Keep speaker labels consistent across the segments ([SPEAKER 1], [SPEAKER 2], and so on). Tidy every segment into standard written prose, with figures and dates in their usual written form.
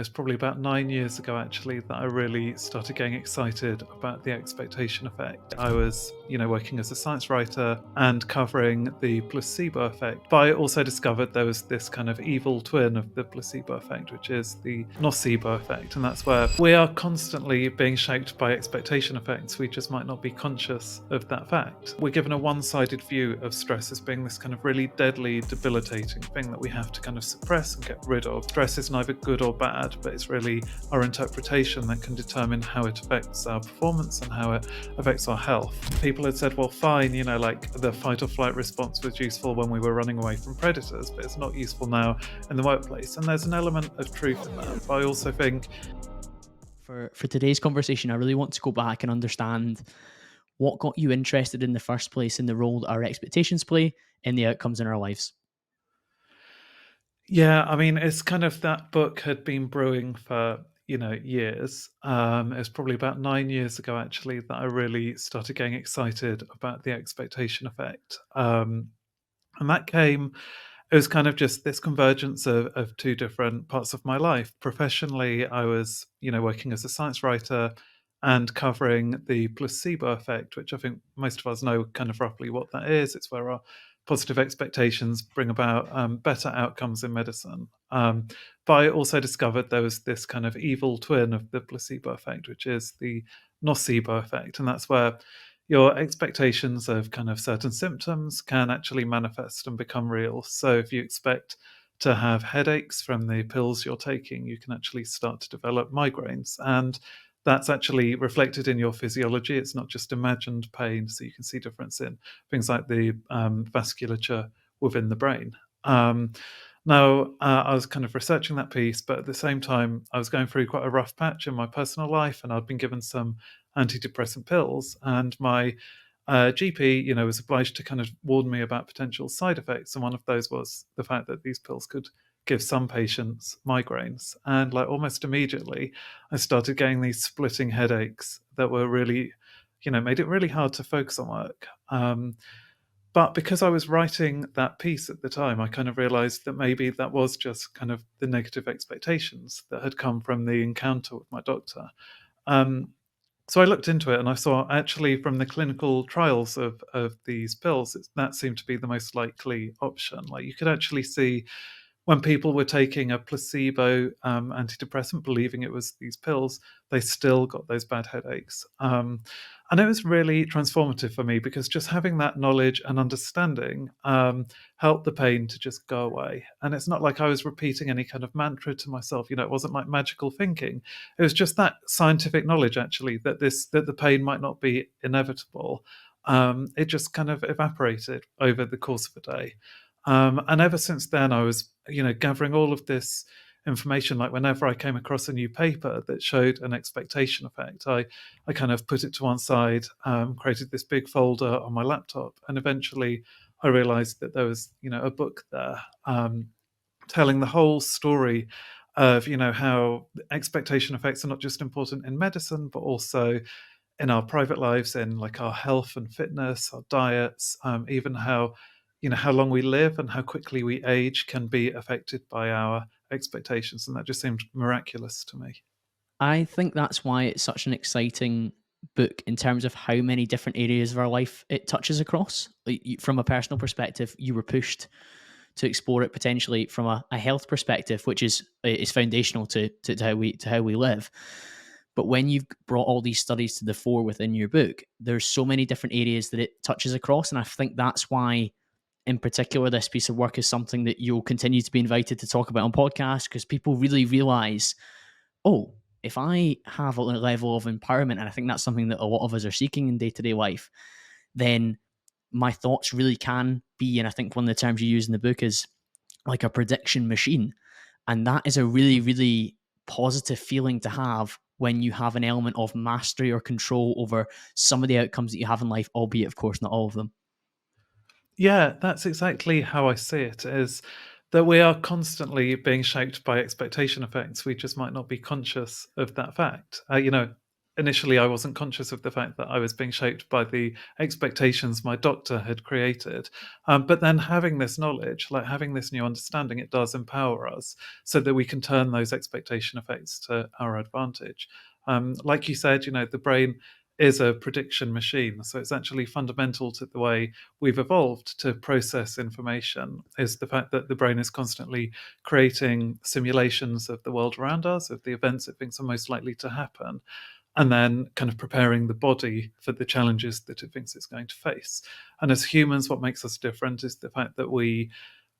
[SPEAKER 1] was probably about 9 years ago, actually, that I really started getting excited about the expectation effect. I was, working as a science writer and covering the placebo effect. But I also discovered there was this kind of evil twin of the placebo effect, which is the nocebo effect. And that's where we are constantly being shaped by expectation effects. We just might not be conscious of that fact. We're given a one-sided view of stress as being this kind of really deadly, debilitating thing that we have to kind of suppress and get rid of. Stress is neither good or bad, but it's really our interpretation that can determine how it affects our performance and how it affects our health. People had said, well, fine, like the fight or flight response was useful when we were running away from predators, but it's not useful now in the workplace. And there's an element of truth in that. But I also think
[SPEAKER 2] For today's conversation, I really want to go back and understand what got you interested in the first place in the role that our expectations play in the outcomes in our lives.
[SPEAKER 1] Yeah, I mean, it's kind of that book had been brewing for, years. It was probably about 9 years ago, actually, that I really started getting excited about the expectation effect. And that came, it was kind of just this convergence of two different parts of my life. Professionally, I was, working as a science writer and covering the placebo effect, which I think most of us know kind of roughly what that is. It's where our positive expectations bring about better outcomes in medicine. But I also discovered there was this kind of evil twin of the placebo effect, which is the nocebo effect. And that's where your expectations of kind of certain symptoms can actually manifest and become real. So if you expect to have headaches from the pills you're taking, you can actually start to develop migraines. And that's actually reflected in your physiology. It's not just imagined pain. So you can see difference in things like the vasculature within the brain. Now, I was kind of researching that piece, but at the same time, I was going through quite a rough patch in my personal life, and I'd been given some antidepressant pills, and my GP, was obliged to kind of warn me about potential side effects, and one of those was the fact that these pills could give some patients migraines, and like almost immediately, I started getting these splitting headaches that were really, made it really hard to focus on work. But because I was writing that piece at the time, I kind of realized that maybe that was just kind of the negative expectations that had come from the encounter with my doctor. Um, so I looked into it and I saw actually from the clinical trials of these pills, that seemed to be the most likely option. Like you could actually see when people were taking a placebo antidepressant, believing it was these pills, they still got those bad headaches. And it was really transformative for me because just having that knowledge and understanding helped the pain to just go away. And it's not like I was repeating any kind of mantra to myself. It wasn't like magical thinking. It was just that scientific knowledge, actually, that the pain might not be inevitable. It just kind of evaporated over the course of a day. And ever since then, I was, gathering all of this information. Like whenever I came across a new paper that showed an expectation effect, I kind of put it to one side, created this big folder on my laptop, and eventually I realized that there was, a book there telling the whole story of, how expectation effects are not just important in medicine, but also in our private lives, in like our health and fitness, our diets, even how long we live and how quickly we age can be affected by our expectations. And that just seemed miraculous to me.
[SPEAKER 2] I think that's why it's such an exciting book in terms of how many different areas of our life it touches across. Like, from a personal perspective, you were pushed to explore it potentially from a health perspective, which is foundational to how we live. But when you've brought all these studies to the fore within your book, there's so many different areas that it touches across, and I think that's why, in particular, this piece of work is something that you'll continue to be invited to talk about on podcasts because people really realize, oh, if I have a level of empowerment, and I think that's something that a lot of us are seeking in day-to-day life, then my thoughts really can be, and I think one of the terms you use in the book is like a prediction machine. And that is a really, really positive feeling to have when you have an element of mastery or control over some of the outcomes that you have in life, albeit, of course, not all of them.
[SPEAKER 1] Yeah, that's exactly how I see it, is that we are constantly being shaped by expectation effects. We just might not be conscious of that fact. initially I wasn't conscious of the fact that I was being shaped by the expectations my doctor had created. But then having this knowledge, like having this new understanding, it does empower us so that we can turn those expectation effects to our advantage. Like you said, the brain is a prediction machine. So it's actually fundamental to the way we've evolved to process information, is the fact that the brain is constantly creating simulations of the world around us, of the events it thinks are most likely to happen, and then kind of preparing the body for the challenges that it thinks it's going to face. And as humans, what makes us different is the fact that we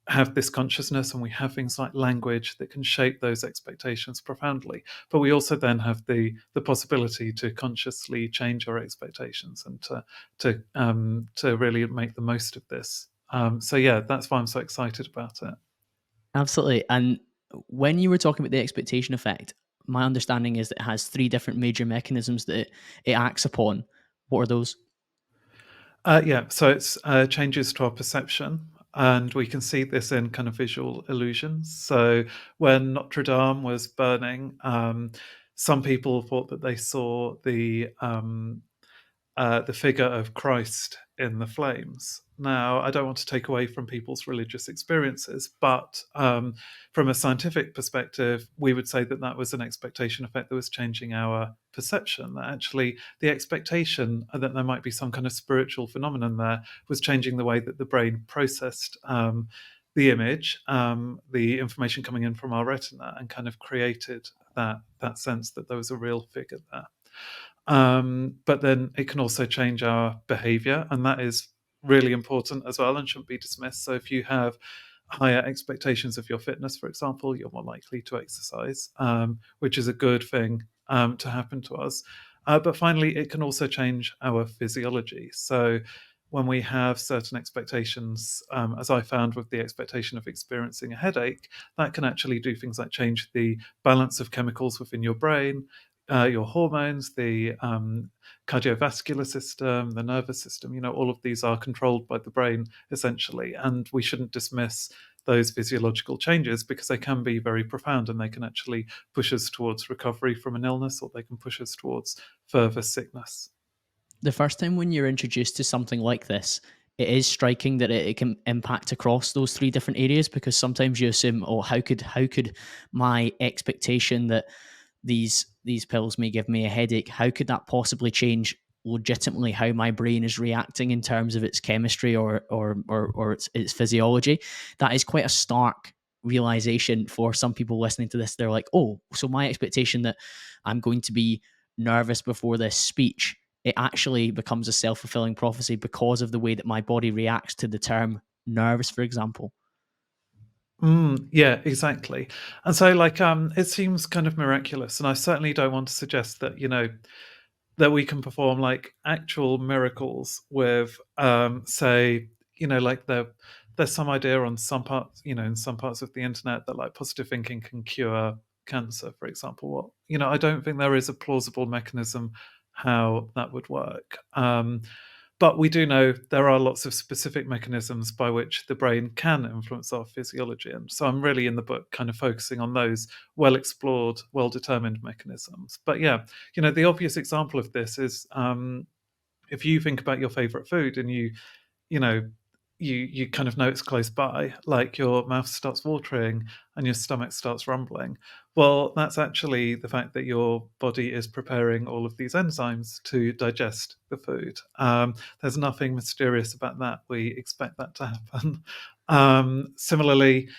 [SPEAKER 1] have this consciousness and we have things like language that can shape those expectations profoundly. But we also then have the possibility to consciously change our expectations and to really make the most of this. So yeah, that's why I'm so excited about it.
[SPEAKER 2] Absolutely. And when you were talking about the expectation effect, my understanding is that it has three different major mechanisms that it acts upon. What are those?
[SPEAKER 1] Yeah, so it's changes to our perception, and we can see this in kind of visual illusions. So when Notre Dame was burning, some people thought that they saw the figure of Christ in the flames. Now, I don't want to take away from people's religious experiences, but from a scientific perspective, we would say that that was an expectation effect that was changing our perception. That actually, the expectation that there might be some kind of spiritual phenomenon there was changing the way that the brain processed the image, the information coming in from our retina, and kind of created that sense that there was a real figure there. But then it can also change our behavior, and that is really important as well and shouldn't be dismissed. So if you have higher expectations of your fitness, for example, you're more likely to exercise, which is a good thing to happen to us. But finally, it can also change our physiology. So when we have certain expectations, as I found with the expectation of experiencing a headache, that can actually do things like change the balance of chemicals within your brain, your hormones, the cardiovascular system, the nervous system. All of these are controlled by the brain essentially, and we shouldn't dismiss those physiological changes because they can be very profound and they can actually push us towards recovery from an illness, or they can push us towards further sickness.
[SPEAKER 2] The first time when you're introduced to something like this, it is striking that it can impact across those three different areas, because sometimes you assume, oh, how could my expectation that these pills may give me a headache, how could that possibly change legitimately how my brain is reacting in terms of its chemistry or its physiology? That is quite a stark realization for some people listening to this. They're like, oh, so my expectation that I'm going to be nervous before this speech, it actually becomes a self-fulfilling prophecy because of the way that my body reacts to the term nervous, for example.
[SPEAKER 1] Yeah, exactly. And so, like, it seems kind of miraculous, and I certainly don't want to suggest that that we can perform like actual miracles with, say, like there's some idea on some parts, in some parts of the internet that like positive thinking can cure cancer, for example. I don't think there is a plausible mechanism how that would work. But we do know there are lots of specific mechanisms by which the brain can influence our physiology. And so I'm really in the book kind of focusing on those well explored, well determined mechanisms. But yeah, the obvious example of this is if you think about your favorite food and you know, you kind of know it's close by, like your mouth starts watering and your stomach starts rumbling. Well, that's actually the fact that your body is preparing all of these enzymes to digest the food. There's nothing mysterious about that. We expect that to happen. Similarly,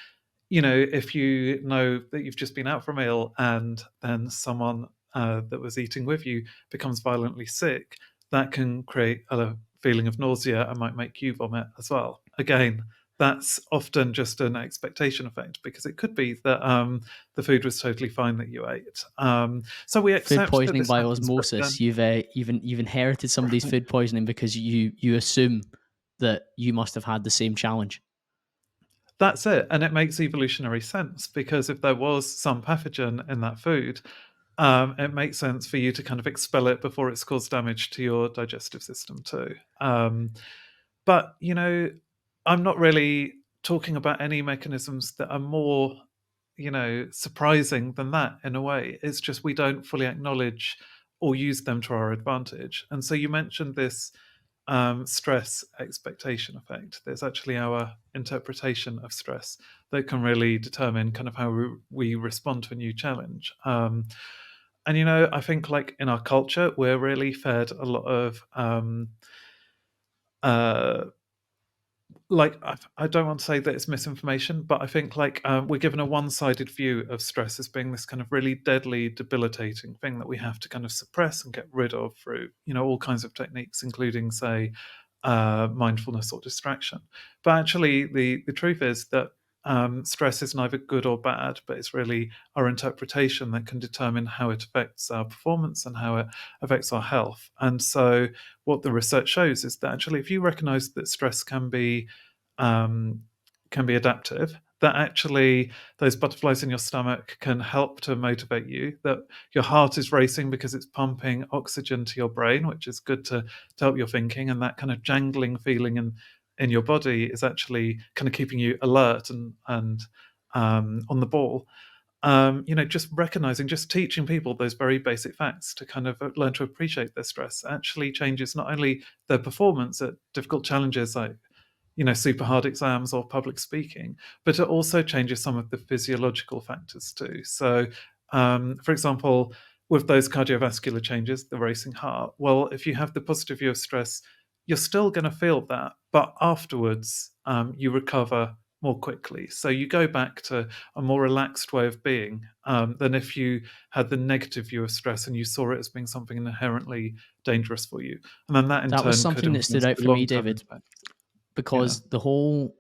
[SPEAKER 1] if you know that you've just been out for a meal and then someone that was eating with you becomes violently sick, that can create a feeling of nausea and might make you vomit as well. Again, that's often just an expectation effect because it could be that the food was totally fine that you ate. So we
[SPEAKER 2] Food
[SPEAKER 1] accept that
[SPEAKER 2] poisoning
[SPEAKER 1] this
[SPEAKER 2] by
[SPEAKER 1] happens, but
[SPEAKER 2] osmosis.
[SPEAKER 1] again,
[SPEAKER 2] You've inherited somebody's food poisoning because you assume that you must have had the same challenge.
[SPEAKER 1] that's it. And it makes evolutionary sense because if there was some pathogen in that food, it makes sense for you to kind of expel it before it's caused damage to your digestive system too. But I'm not really talking about any mechanisms that are more, surprising than that in a way. It's just we don't fully acknowledge or use them to our advantage. And so you mentioned this stress expectation effect. There's actually our interpretation of stress that can really determine kind of how we respond to a new challenge. And I think like in our culture, we're really fed a lot of uh, like I don't want to say that it's misinformation, but I think like we're given a one-sided view of stress as being this kind of really deadly, debilitating thing that we have to kind of suppress and get rid of through all kinds of techniques, including say mindfulness or distraction. But actually, the truth is that stress is neither good or bad, but it's really our interpretation that can determine how it affects our performance and how it affects our health. And so, what the research shows is that actually, if you recognize that stress um, can be adaptive, that actually those butterflies in your stomach can help to motivate you, that your heart is racing because it's pumping oxygen to your brain, which is good to help your thinking, and that kind of jangling feeling in your body is actually kind of keeping you alert and on the ball. Just recognizing, just teaching people those very basic facts to kind of learn to appreciate their stress actually changes not only their performance at difficult challenges like super hard exams or public speaking, but it also changes some of the physiological factors too. So, for example, with those cardiovascular changes, the racing heart, well, if you have the positive view of stress, you're still going to feel that, but afterwards, you recover more quickly. So you go back to a more relaxed way of being than if you had the negative view of stress and you saw it as being something inherently dangerous for you. And then that in
[SPEAKER 2] That was
[SPEAKER 1] turn could
[SPEAKER 2] something that stood
[SPEAKER 1] influence
[SPEAKER 2] out
[SPEAKER 1] the
[SPEAKER 2] for me,
[SPEAKER 1] long term
[SPEAKER 2] David,
[SPEAKER 1] impact. Yeah.
[SPEAKER 2] because the whole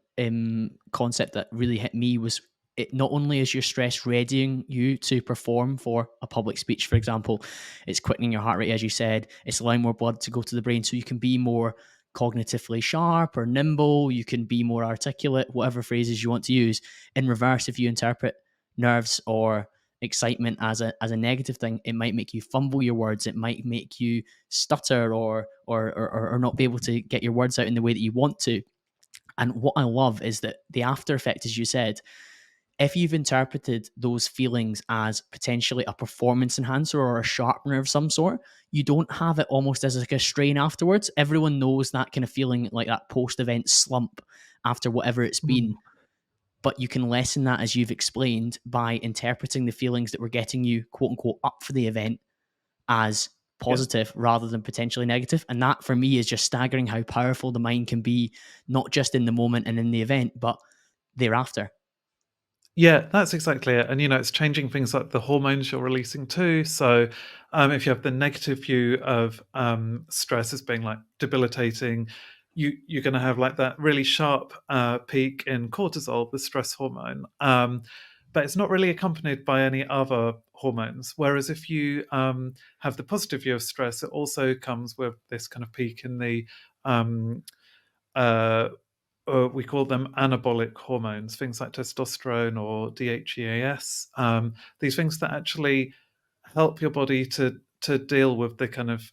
[SPEAKER 2] concept that really hit me was it not only is your stress readying you to perform for a public speech, for example, it's quickening your heart rate, as you said, it's allowing more blood to go to the brain so you can be more cognitively sharp or nimble, you can be more articulate, whatever phrases you want to use. In reverse, if you interpret nerves or excitement as a negative thing, it might make you fumble your words, it might make you stutter or not be able to get your words out in the way that you want to. And what I love is that the after effect, as you said, if you've interpreted those feelings as potentially a performance enhancer or a sharpener of some sort, you don't have it almost as like a strain afterwards. Everyone knows that kind of feeling, like that post event slump after whatever it's
[SPEAKER 1] Mm.
[SPEAKER 2] been. But you can lessen that, as you've explained, by interpreting the feelings that were getting you, quote unquote, up for the event as
[SPEAKER 1] Yeah.
[SPEAKER 2] positive rather than potentially negative. And that for me is just staggering how powerful the mind can be, not just in the moment and in the event, but thereafter.
[SPEAKER 1] Yeah, that's exactly it. And it's changing things like the hormones you're releasing too. So, if you have the negative view of stress as being like debilitating, you're going to have like that really sharp peak in cortisol, the stress hormone. But it's not really accompanied by any other hormones. Whereas if you have the positive view of stress, it also comes with this kind of peak in the um, uh, we call them anabolic hormones, things like testosterone or DHEAS. These things that actually help your body to deal with the kind of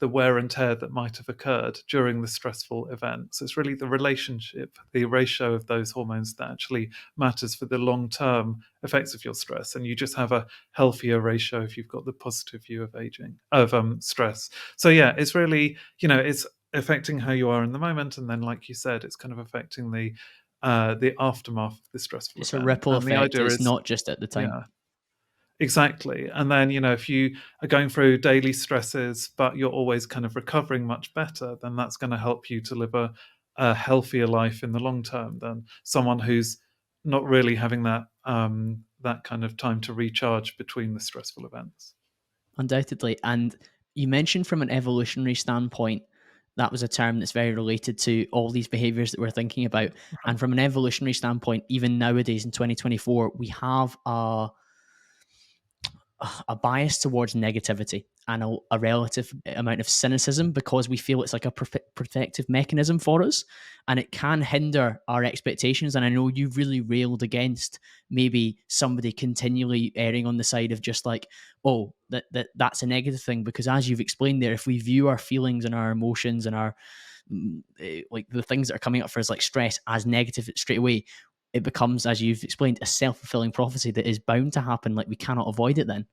[SPEAKER 1] the wear and tear that might have occurred during the stressful event. So it's really the relationship, the ratio of those hormones that actually matters for the long term effects of your stress. And you just have a healthier ratio if you've got the positive view of aging of stress. So yeah, it's really it's affecting how you are in the moment, and then like you said, it's kind of affecting the aftermath of the stressful
[SPEAKER 2] It's a
[SPEAKER 1] event.
[SPEAKER 2] ripple
[SPEAKER 1] And the
[SPEAKER 2] effect.
[SPEAKER 1] idea
[SPEAKER 2] It's
[SPEAKER 1] is,
[SPEAKER 2] not just at the time.
[SPEAKER 1] yeah, exactly. And then, if you are going through daily stresses, but you're always kind of recovering much better, then that's going to help you to live a healthier life in the long term than someone who's not really having that kind of time to recharge between the stressful events.
[SPEAKER 2] Undoubtedly. And you mentioned from an evolutionary standpoint, that was a term that's very related to all these behaviors that we're thinking about.
[SPEAKER 1] Right.
[SPEAKER 2] And from an evolutionary standpoint, even nowadays in 2024, we have a bias towards negativity and a relative amount of cynicism because we feel it's like a protective mechanism for us, and it can hinder our expectations. And I know you've really railed against maybe somebody continually erring on the side of just like, oh, that's a negative thing, because as you've explained there, if we view our feelings and our emotions and our like the things that are coming up for us like stress as negative straight away, it becomes, as you've explained, a self-fulfilling prophecy that is bound to happen. Like we cannot avoid it then.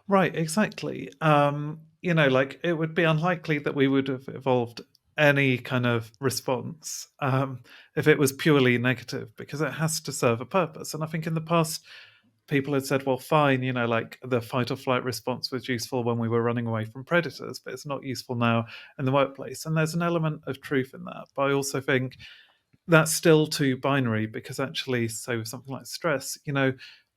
[SPEAKER 1] Right, exactly. Like it would be unlikely that we would have evolved any kind of response if it was purely negative, because it has to serve a purpose. And I think in the past, people had said, well, fine, like the fight or flight response was useful when we were running away from predators, but it's not useful now in the workplace. And there's an element of truth in that. But I also think that's still too binary, because actually, say with something like stress,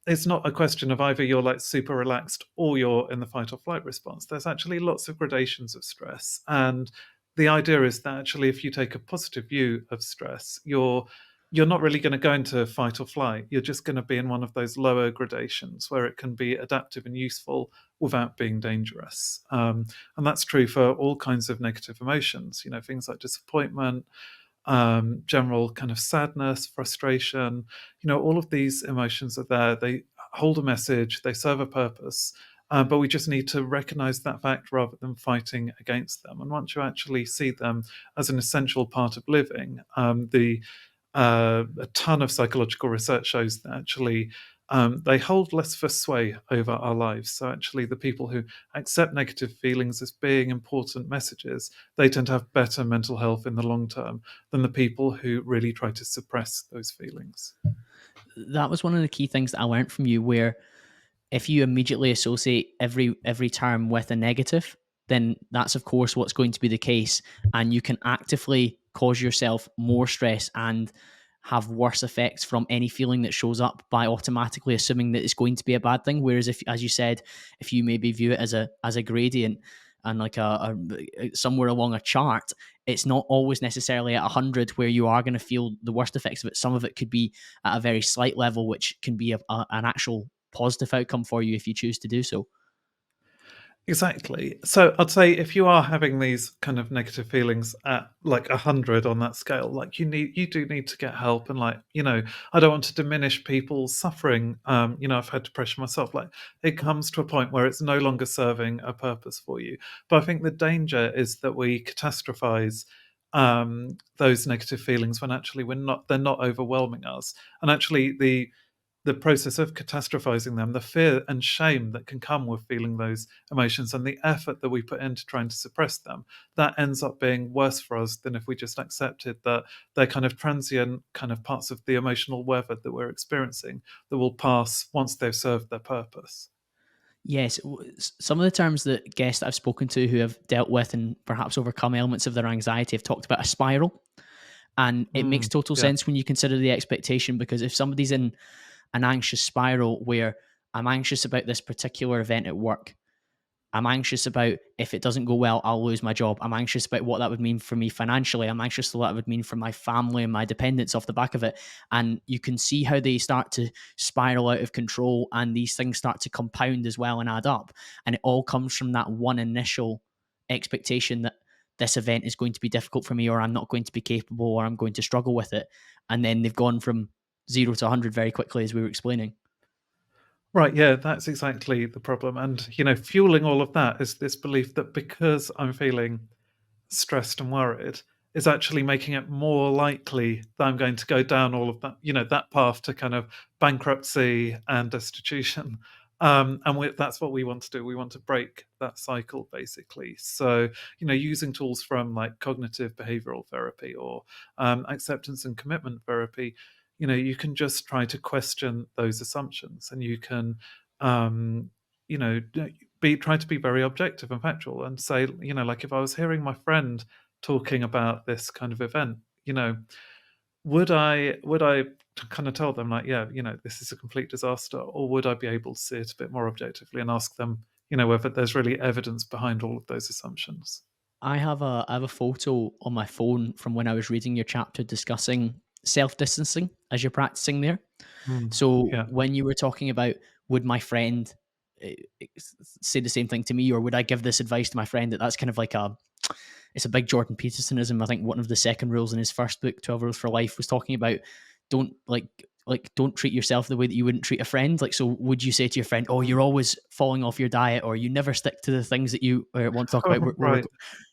[SPEAKER 1] it's not a question of either you're like super relaxed or you're in the fight or flight response. There's actually lots of gradations of stress. And the idea is that actually if you take a positive view of stress, you're not really going to go into fight or flight. You're just going to be in one of those lower gradations where it can be adaptive and useful without being dangerous. And that's true for all kinds of negative emotions, things like disappointment, general kind of sadness, frustration. All of these emotions are there. They hold a message, they serve a purpose, but we just need to recognize that fact rather than fighting against them. And once you actually see them as an essential part of living, a ton of psychological research shows that actually they hold less of a sway over our lives. So actually, the people who accept negative feelings as being important messages, they tend to have better mental health in the long term than the people who really try to suppress those feelings.
[SPEAKER 2] That was one of the key things that I learned from you, where if you immediately associate every term with a negative, then that's of course what's going to be the case, and you can actively cause yourself more stress and have worse effects from any feeling that shows up by automatically assuming that it's going to be a bad thing. Whereas if, as you said, if you maybe view it as a gradient and like a somewhere along a chart, it's not always necessarily at 100 where you are going to feel the worst effects of it. Some of it could be at a very slight level, which can be an actual positive outcome for you if you choose to do so.
[SPEAKER 1] Exactly. So I'd say if you are having these kind of negative feelings at like 100 on that scale, like you do need to get help. And like, I don't want to diminish people's suffering. I've had depression myself. Like it comes to a point where it's no longer serving a purpose for you. But I think the danger is that we catastrophize those negative feelings when actually they're not overwhelming us. And actually the process of catastrophizing them, the fear and shame that can come with feeling those emotions, and the effort that we put into trying to suppress them, that ends up being worse for us than if we just accepted that they're kind of transient, kind of parts of the emotional weather that we're experiencing that will pass once they've served their purpose.
[SPEAKER 2] Yes, some of the terms that guests that I've spoken to who have dealt with and perhaps overcome elements of their anxiety have talked about a spiral. And it makes total
[SPEAKER 1] Yeah.
[SPEAKER 2] sense when you consider the expectation, because if somebody's in an anxious spiral where I'm anxious about this particular event at work, I'm anxious about if it doesn't go well, I'll lose my job. I'm anxious about what that would mean for me financially. I'm anxious what that would mean for my family and my dependents off the back of it. And you can see how they start to spiral out of control, and these things start to compound as well and add up. And it all comes from that one initial expectation that this event is going to be difficult for me, or I'm not going to be capable, or I'm going to struggle with it. And then they've gone from 0 to 100 very quickly, as we were explaining.
[SPEAKER 1] Right, yeah, that's exactly the problem. And, fueling all of that is this belief that because I'm feeling stressed and worried is actually making it more likely that I'm going to go down all of that, that path to kind of bankruptcy and destitution. That's what we want to do. We want to break that cycle, basically. So, using tools from like cognitive behavioral therapy or acceptance and commitment therapy, you can just try to question those assumptions, and you can, um, you know, try to be very objective and factual and say, like if I was hearing my friend talking about this kind of event, would I kind of tell them like, yeah, this is a complete disaster, or would I be able to see it a bit more objectively and ask them, whether there's really evidence behind all of those assumptions?
[SPEAKER 2] I have a photo on my phone from when I was reading your chapter discussing self distancing as you're practicing there.
[SPEAKER 1] Mm,
[SPEAKER 2] So
[SPEAKER 1] yeah.
[SPEAKER 2] when you were talking about, would my friend eh, say the same thing to me, or would I give this advice to my friend? That's kind of like it's a big Jordan Petersonism. I think one of the second rules in his first book, 12 Rules for Life, was talking about don't don't treat yourself the way that you wouldn't treat a friend. Like, so would you say to your friend, "Oh, you're
[SPEAKER 1] Mm.
[SPEAKER 2] always falling off your diet," or "You never stick to the things that you want to talk about"?
[SPEAKER 1] Right.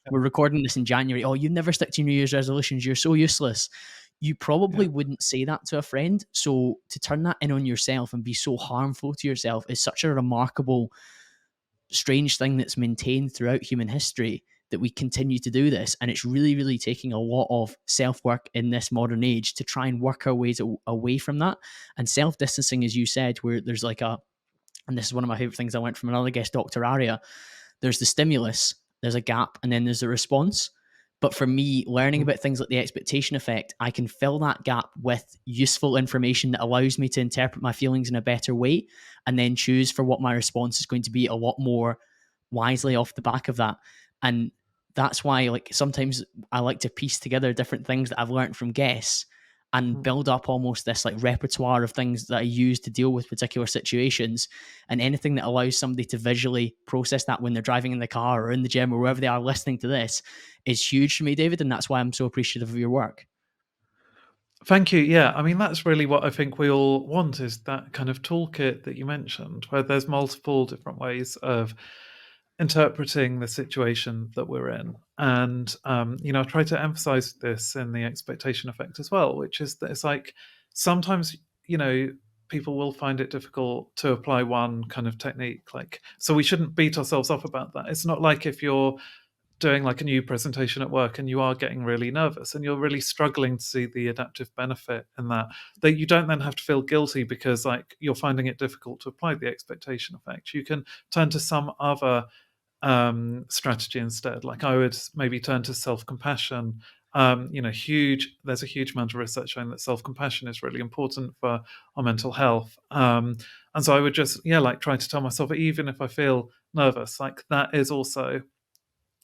[SPEAKER 2] We're recording this in January. "Oh, you never stick to your New Year's resolutions. You're so useless." You
[SPEAKER 1] Yeah.
[SPEAKER 2] probably wouldn't say that to a friend. So to turn that in on yourself and be so harmful to yourself is such a remarkable strange thing that's maintained throughout human history, that we continue to do this. And it's really, really taking a lot of self work in this modern age to try and work our ways away from that. And self distancing, as you said, where there's like and this is one of my favorite things I learned from another guest, Dr. Aria, there's the stimulus, there's a gap, and then there's a response. But for me, learning
[SPEAKER 1] Mhm.
[SPEAKER 2] about things like the expectation effect, I can fill that gap with useful information that allows me to interpret my feelings in a better way, and then choose for what my response is going to be a lot more wisely off the back of that. And that's why, like, sometimes I like to piece together different things that I've learned from guests and
[SPEAKER 1] Mhm.
[SPEAKER 2] build up almost this like repertoire of things that I use to deal with particular situations. And anything that allows somebody to visually process that when they're driving in the car or in the gym or wherever they are listening to this is huge for me, David. And that's why I'm so appreciative of your work.
[SPEAKER 1] Thank you. Yeah, I mean, that's really what I think we all want, is that kind of toolkit that you mentioned, where there's multiple different ways of interpreting the situation that we're in. And, I try to emphasize this in the expectation effect as well, which is that it's like sometimes, people will find it difficult to apply one kind of technique. Like, so we shouldn't beat ourselves up about that. It's not like if you're doing like a new presentation at work and you are getting really nervous and you're really struggling to see the adaptive benefit in that you don't then have to feel guilty because like you're finding it difficult to apply the expectation effect. You can turn to some other strategy instead. Like I would maybe turn to self-compassion. There's a huge amount of research showing that self-compassion is really important for our mental health. And so I would just, like try to tell myself, even if I feel nervous, like that is also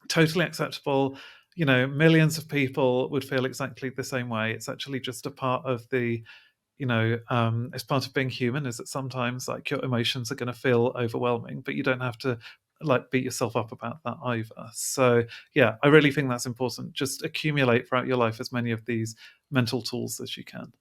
[SPEAKER 1] totally acceptable. Millions of people would feel exactly the same way. It's actually just a part of it's part of being human, is that sometimes like your emotions are going to feel overwhelming, but you don't have to like beat yourself up about that either. So yeah, I really think that's important. Just accumulate throughout your life as many of these mental tools as you can.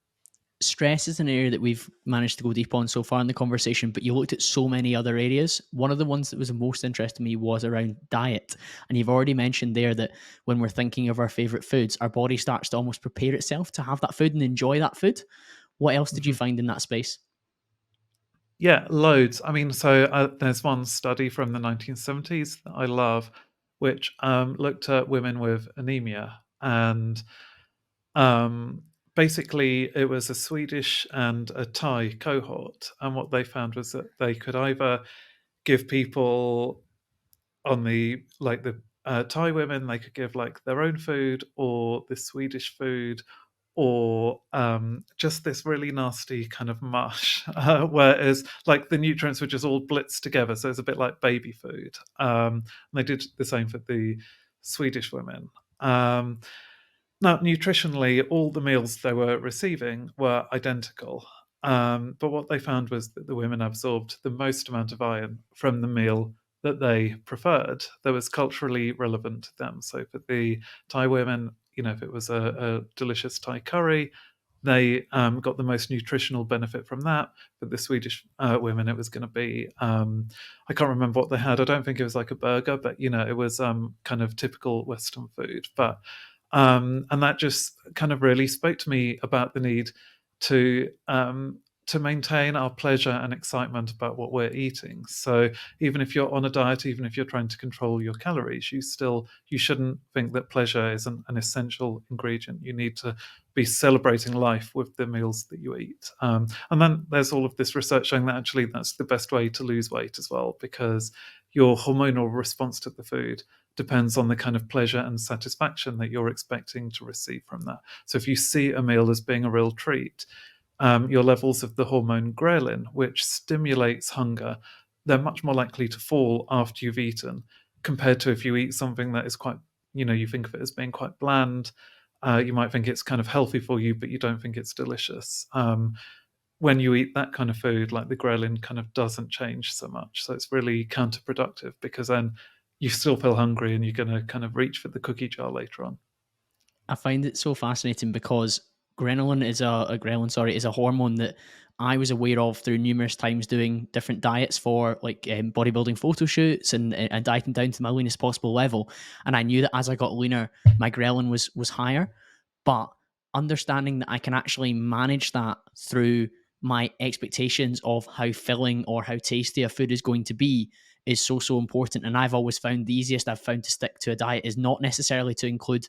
[SPEAKER 2] Stress is an area that we've managed to go deep on so far in the conversation, but you looked at so many other areas. One of the ones that was the most interesting to me was around diet. And you've already mentioned there that when we're thinking of our favorite foods, our body starts to almost prepare itself to have that food and enjoy that food. What else did you
[SPEAKER 1] Mhm.
[SPEAKER 2] find in that space?
[SPEAKER 1] Yeah, loads. I mean, so there's one study from the 1970s that I love, which looked at women with anemia. And um, basically, it was a Swedish and a Thai cohort. And what they found was that they could either give people on the Thai women, they could give like their own food or the Swedish food or just this really nasty kind of mush, whereas like the nutrients were just all blitzed together, so it's a bit like baby food. And they did the same for the Swedish women. Um, Now, nutritionally, all the meals they were receiving were identical. But what they found was that the women absorbed the most amount of iron from the meal that they preferred, that was culturally relevant to them. So for the Thai women, if it was a delicious Thai curry, they got the most nutritional benefit from that. But the Swedish women, it was going to be, I can't remember what they had. I don't think it was like a burger, but it was kind of typical Western food. But and that just kind of really spoke to me about the need to um, to maintain our pleasure and excitement about what we're eating. So even if you're on a diet, even if you're trying to control your calories, you shouldn't think that pleasure is an essential ingredient. You need to be celebrating life with the meals that you eat. And then there's all of this research showing that actually that's the best way to lose weight as well, because your hormonal response to the food depends on the kind of pleasure and satisfaction that you're expecting to receive from that. So if you see a meal as being a real treat, your levels of the hormone ghrelin, which stimulates hunger, they're much more likely to fall after you've eaten compared to if you eat something that is quite, you think of it as being quite bland. You might think it's kind of healthy for you, but you don't think it's delicious. When you eat that kind of food, like the ghrelin kind of doesn't change so much. So it's really counterproductive because then you still feel hungry and you're going to kind of reach for the cookie jar later on.
[SPEAKER 2] I find it so fascinating because ghrelin, sorry, is a hormone that I was aware of through numerous times doing different diets for like bodybuilding photo shoots and dieting down to my leanest possible level. And I knew that as I got leaner, my ghrelin was higher. But understanding that I can actually manage that through my expectations of how filling or how tasty a food is going to be is so, so important. And I've always found the easiest I've found to stick to a diet is not necessarily to include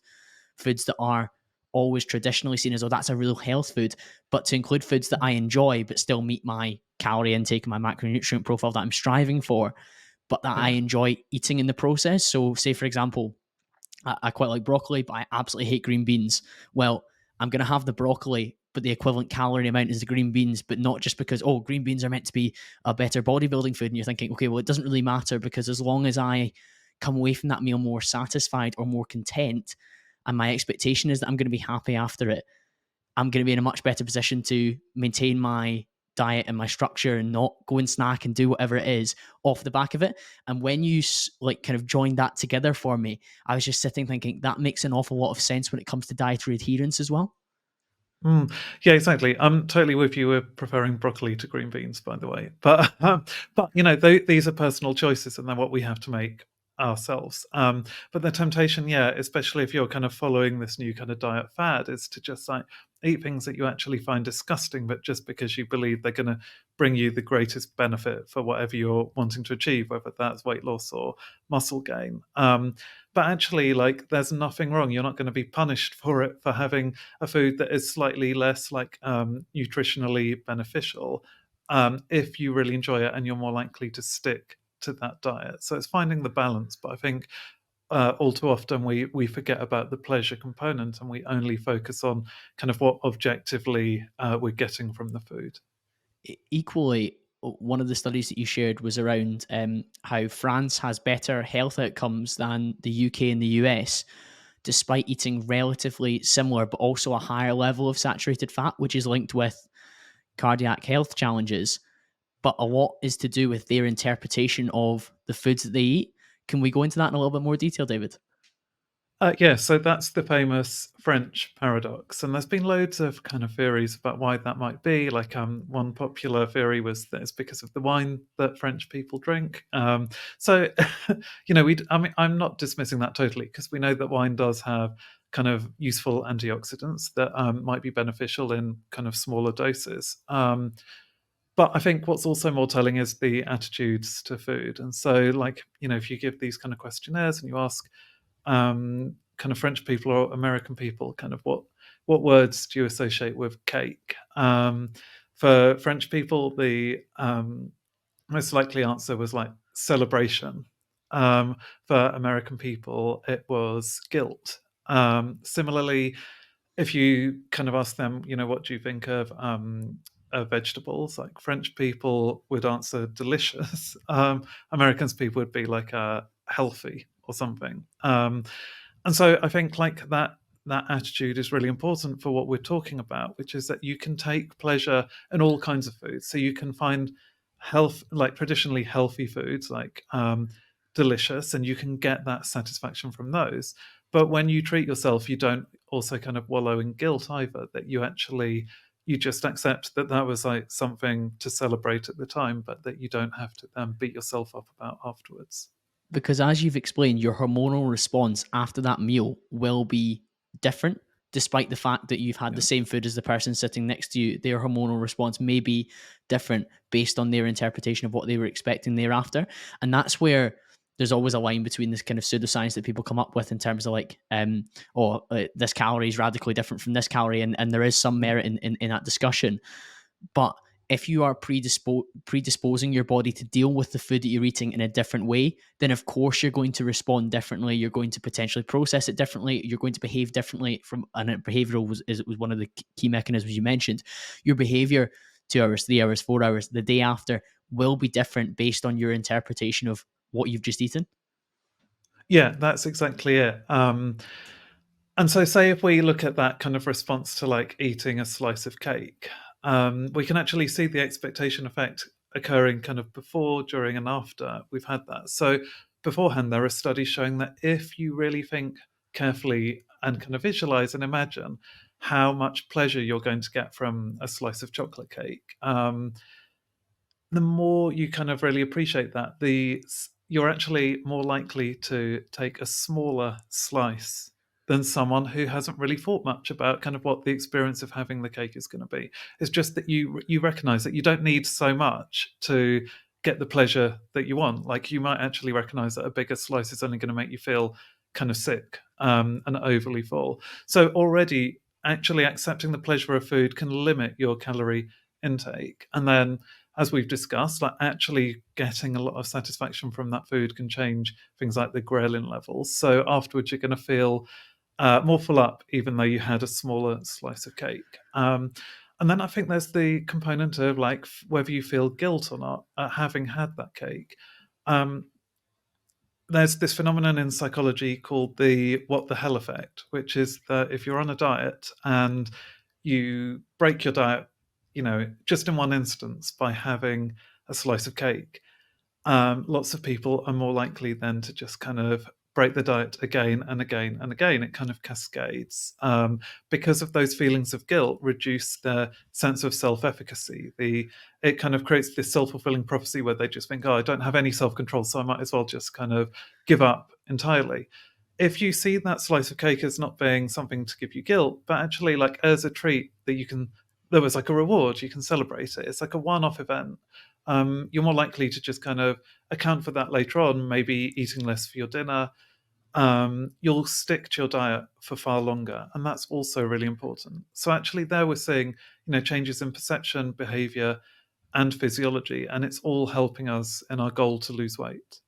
[SPEAKER 2] foods that are always traditionally seen as, oh, that's a real health food, but to include foods that I enjoy but still meet my calorie intake and my macronutrient profile that I'm striving for, but that I
[SPEAKER 1] Yeah.
[SPEAKER 2] enjoy eating in the process. So, say, for example, I quite like broccoli, but I absolutely hate green beans. Well, I'm going to have the broccoli, but the equivalent calorie amount is the green beans, but not just because, oh, green beans are meant to be a better bodybuilding food. And you're thinking, okay, well, it doesn't really matter because as long as I come away from that meal more satisfied or more content, and my expectation is that I'm going to be happy after it, I'm going to be in a much better position to maintain my diet and my structure and not go and snack and do whatever it is off the back of it. And when you like kind of joined that together for me, I was just sitting thinking that makes an awful lot of sense when it comes to dietary adherence as well.
[SPEAKER 1] Mm, yeah, exactly. I'm totally with you with preferring broccoli to green beans, by the way. But you know, these are personal choices, and they're what we have to make ourselves. But the temptation, yeah, especially if you're kind of following this new kind of diet fad, is to just like eat things that you actually find disgusting, but just because you believe they're going to bring you the greatest benefit for whatever you're wanting to achieve, whether that's weight loss or muscle gain. But actually, like, there's nothing wrong. You're not going to be punished for it for having a food that is slightly less like nutritionally beneficial if you really enjoy it and you're more likely to stick to that diet. So it's finding the balance. But I think all too often we forget about the pleasure component and we only focus on kind of what objectively we're getting from the food.
[SPEAKER 2] Equally, one of the studies that you shared was around how France has better health outcomes than the UK and the US, despite eating relatively similar, but also a higher level of saturated fat, which is linked with cardiac health challenges. But a lot is to do with their interpretation of the foods that they eat. Can we go into that in a little bit more detail, David?
[SPEAKER 1] Yeah, so that's the famous French paradox, and there's been loads of kind of theories about why that might be. Like, one popular theory was that it's because of the wine that French people drink. So, you know, I mean, I'm not dismissing that totally because we know that wine does have kind of useful antioxidants that might be beneficial in kind of smaller doses. But I think what's also more telling is the attitudes to food, and so, like, you know, if you give these kind of questionnaires and you ask kind of French people or American people, kind of what words do you associate with cake? For French people, the most likely answer was like celebration. For American people, it was guilt. Similarly, if you kind of ask them, you know, what do you think of vegetables? Like French people would answer delicious. Americans people would be like healthy or something. And so I think like that attitude is really important for what we're talking about, which is that you can take pleasure in all kinds of foods. So you can find health, like traditionally healthy foods, like delicious, and you can get that satisfaction from those. But when you treat yourself, you don't also kind of wallow in guilt either. That you just accept that that was like something to celebrate at the time, but that you don't have to then beat yourself up about afterwards.
[SPEAKER 2] Because as you've explained, your hormonal response after that meal will be different, despite the fact that you've had the
[SPEAKER 1] Yeah.
[SPEAKER 2] same food as the person sitting next to you. Their hormonal response may be different based on their interpretation of what they were expecting thereafter. And that's where there's always a line between this kind of pseudoscience that people come up with in terms of like, this calorie is radically different from this calorie. And there is some merit in that discussion. But if you are predisposing your body to deal with the food that you're eating in a different way, then of course you're going to respond differently. You're going to potentially process it differently. You're going to behave differently and behavioral was one of the key mechanisms you mentioned. Your behavior 2 hours, 3 hours, 4 hours, the day after will be different based on your interpretation of what you've just eaten.
[SPEAKER 1] Yeah, that's exactly it. And so, say if we look at that kind of response to like eating a slice of cake, we can actually see the expectation effect occurring kind of before, during, and after we've had that. So, beforehand, there are studies showing that if you really think carefully and kind of visualize and imagine how much pleasure you're going to get from a slice of chocolate cake, the more you kind of really appreciate that, you're actually more likely to take a smaller slice than someone who hasn't really thought much about kind of what the experience of having the cake is going to be. It's just that you recognize that you don't need so much to get the pleasure that you want. Like you might actually recognize that a bigger slice is only going to make you feel kind of sick and overly full. So already actually accepting the pleasure of food can limit your calorie intake. And then as we've discussed, like actually getting a lot of satisfaction from that food can change things like the ghrelin levels. So afterwards, you're going to feel more full up, even though you had a smaller slice of cake. And then I think there's the component of like whether you feel guilt or not at having had that cake. Um, there's this phenomenon in psychology called the what the hell effect, which is that if you're on a diet and you break your diet, just in one instance by having a slice of cake, lots of people are more likely then to just kind of break the diet again and again and again. It kind of cascades because of those feelings of guilt, reduce their sense of self-efficacy. It kind of creates this self-fulfilling prophecy where they just think, "Oh, I don't have any self-control, so I might as well just kind of give up entirely." If you see that slice of cake as not being something to give you guilt, but actually like as a treat that there was like a reward, you can celebrate it. It's like a one-off event. You're more likely to just kind of account for that later on, maybe eating less for your dinner. You'll stick to your diet for far longer, and that's also really important. So actually, there we're seeing changes in perception, behavior, and physiology, and it's all helping us in our goal to lose weight.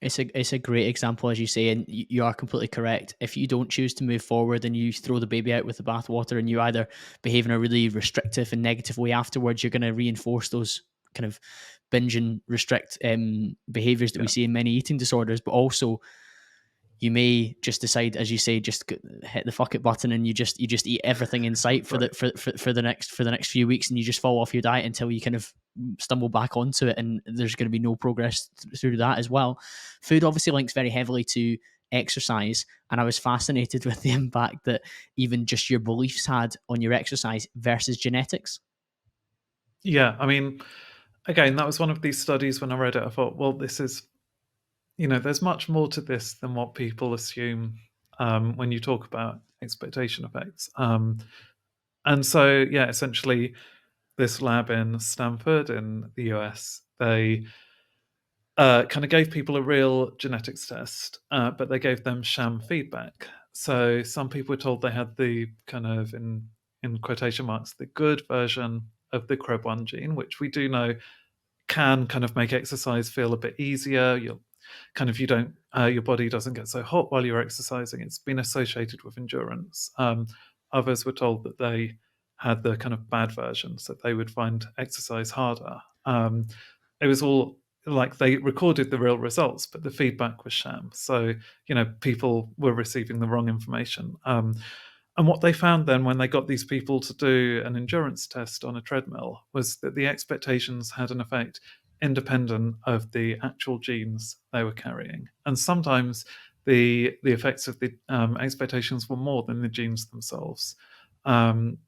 [SPEAKER 2] It's a great example, as you say, and you are completely correct. If you don't choose to move forward and you throw the baby out with the bathwater, and you either behave in a really restrictive and negative way afterwards, you're going to reinforce those kind of binge and restrict behaviors that we
[SPEAKER 1] Yeah,
[SPEAKER 2] see in many eating disorders. But also, you may just decide, as you say, just hit the fuck it button, and you just eat everything in sight for the
[SPEAKER 1] right.
[SPEAKER 2] for the next few weeks, and you just fall off your diet until you kind of stumble back onto it, and there's going to be no progress through that as well. Food obviously links very heavily to exercise, and I was fascinated with the impact that even just your beliefs had on your exercise versus genetics.
[SPEAKER 1] Yeah, I mean, again, that was one of these studies. When I read it, I thought, well, this is there's much more to this than what people assume when you talk about expectation effects. And so, yeah, essentially, this lab in Stanford in the US, they kind of gave people a real genetics test, but they gave them sham feedback. So some people were told they had the kind of in quotation marks the good version of the CREB1 gene, which we do know can kind of make exercise feel a bit easier. You don't your body doesn't get so hot while you're exercising. It's been associated with endurance. Others were told that they had the kind of bad versions, that they would find exercise harder. It was all like they recorded the real results, but the feedback was sham. So people were receiving the wrong information. And what they found then when they got these people to do an endurance test on a treadmill was that the expectations had an effect independent of the actual genes they were carrying. And sometimes the effects of the expectations were more than the genes themselves. Um,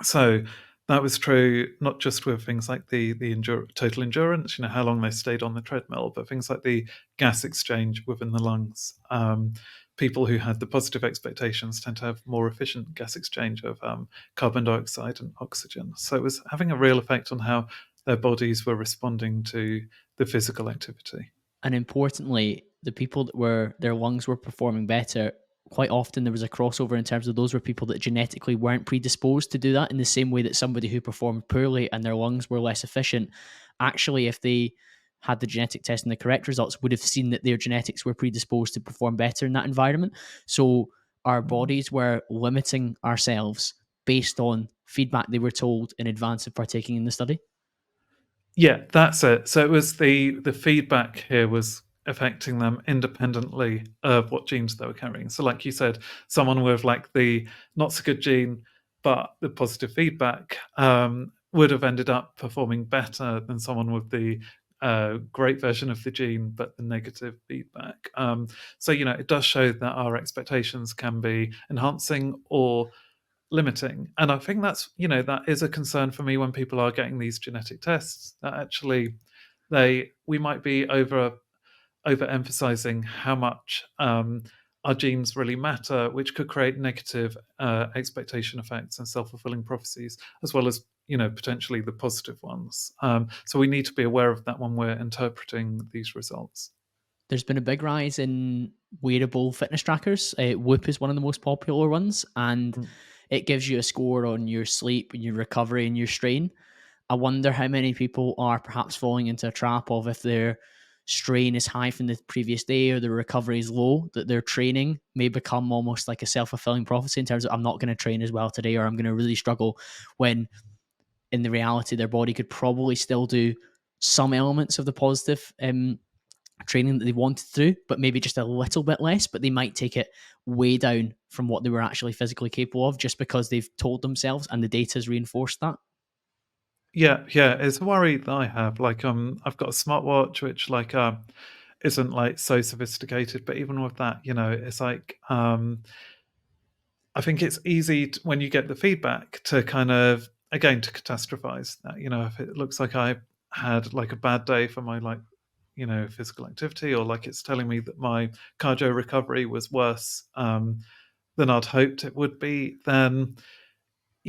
[SPEAKER 1] so that was true not just with things like the total endurance, how long they stayed on the treadmill, but things like the gas exchange within the lungs. People who had the positive expectations tend to have more efficient gas exchange of carbon dioxide and oxygen. So it was having a real effect on how their bodies were responding to the physical activity.
[SPEAKER 2] And importantly, the people that were their lungs were performing better, quite often there was a crossover in terms of those were people that genetically weren't predisposed to do that, in the same way that somebody who performed poorly and their lungs were less efficient, actually, if they had the genetic test and the correct results, would have seen that their genetics were predisposed to perform better in that environment. So our bodies were limiting ourselves based on feedback they were told in advance of partaking in the study.
[SPEAKER 1] Yeah, that's it. So it was the feedback here was affecting them independently of what genes they were carrying. So like you said, someone with like the not so good gene, but the positive feedback would have ended up performing better than someone with the great version of the gene, but the negative feedback. So it does show that our expectations can be enhancing or limiting. And I think that is a concern for me when people are getting these genetic tests, that actually we might be overemphasizing how much our genes really matter, which could create negative expectation effects and self-fulfilling prophecies, as well as potentially the positive ones. So we need to be aware of that when we're interpreting these results.
[SPEAKER 2] There's been a big rise in wearable fitness trackers. Whoop is one of the most popular ones, and
[SPEAKER 1] Mm.
[SPEAKER 2] it gives you a score on your sleep, your recovery, and your strain. I wonder how many people are perhaps falling into a trap of, if their strain is high from the previous day or their recovery is low, that their training may become almost like a self-fulfilling prophecy in terms of, I'm not going to train as well today, or I'm going to really struggle, when in the reality their body could probably still do some elements of the positive training that they wanted to do, but maybe just a little bit less, but they might take it way down from what they were actually physically capable of, just because they've told themselves and the data has reinforced that.
[SPEAKER 1] Yeah, yeah, it's a worry that I have. Like, I've got a smartwatch which isn't like so sophisticated, but even with that, it's like I think it's easy when you get the feedback to kind of again to catastrophize that. If it looks like I had like a bad day for my physical activity, or like it's telling me that my cardio recovery was worse than I'd hoped it would be, then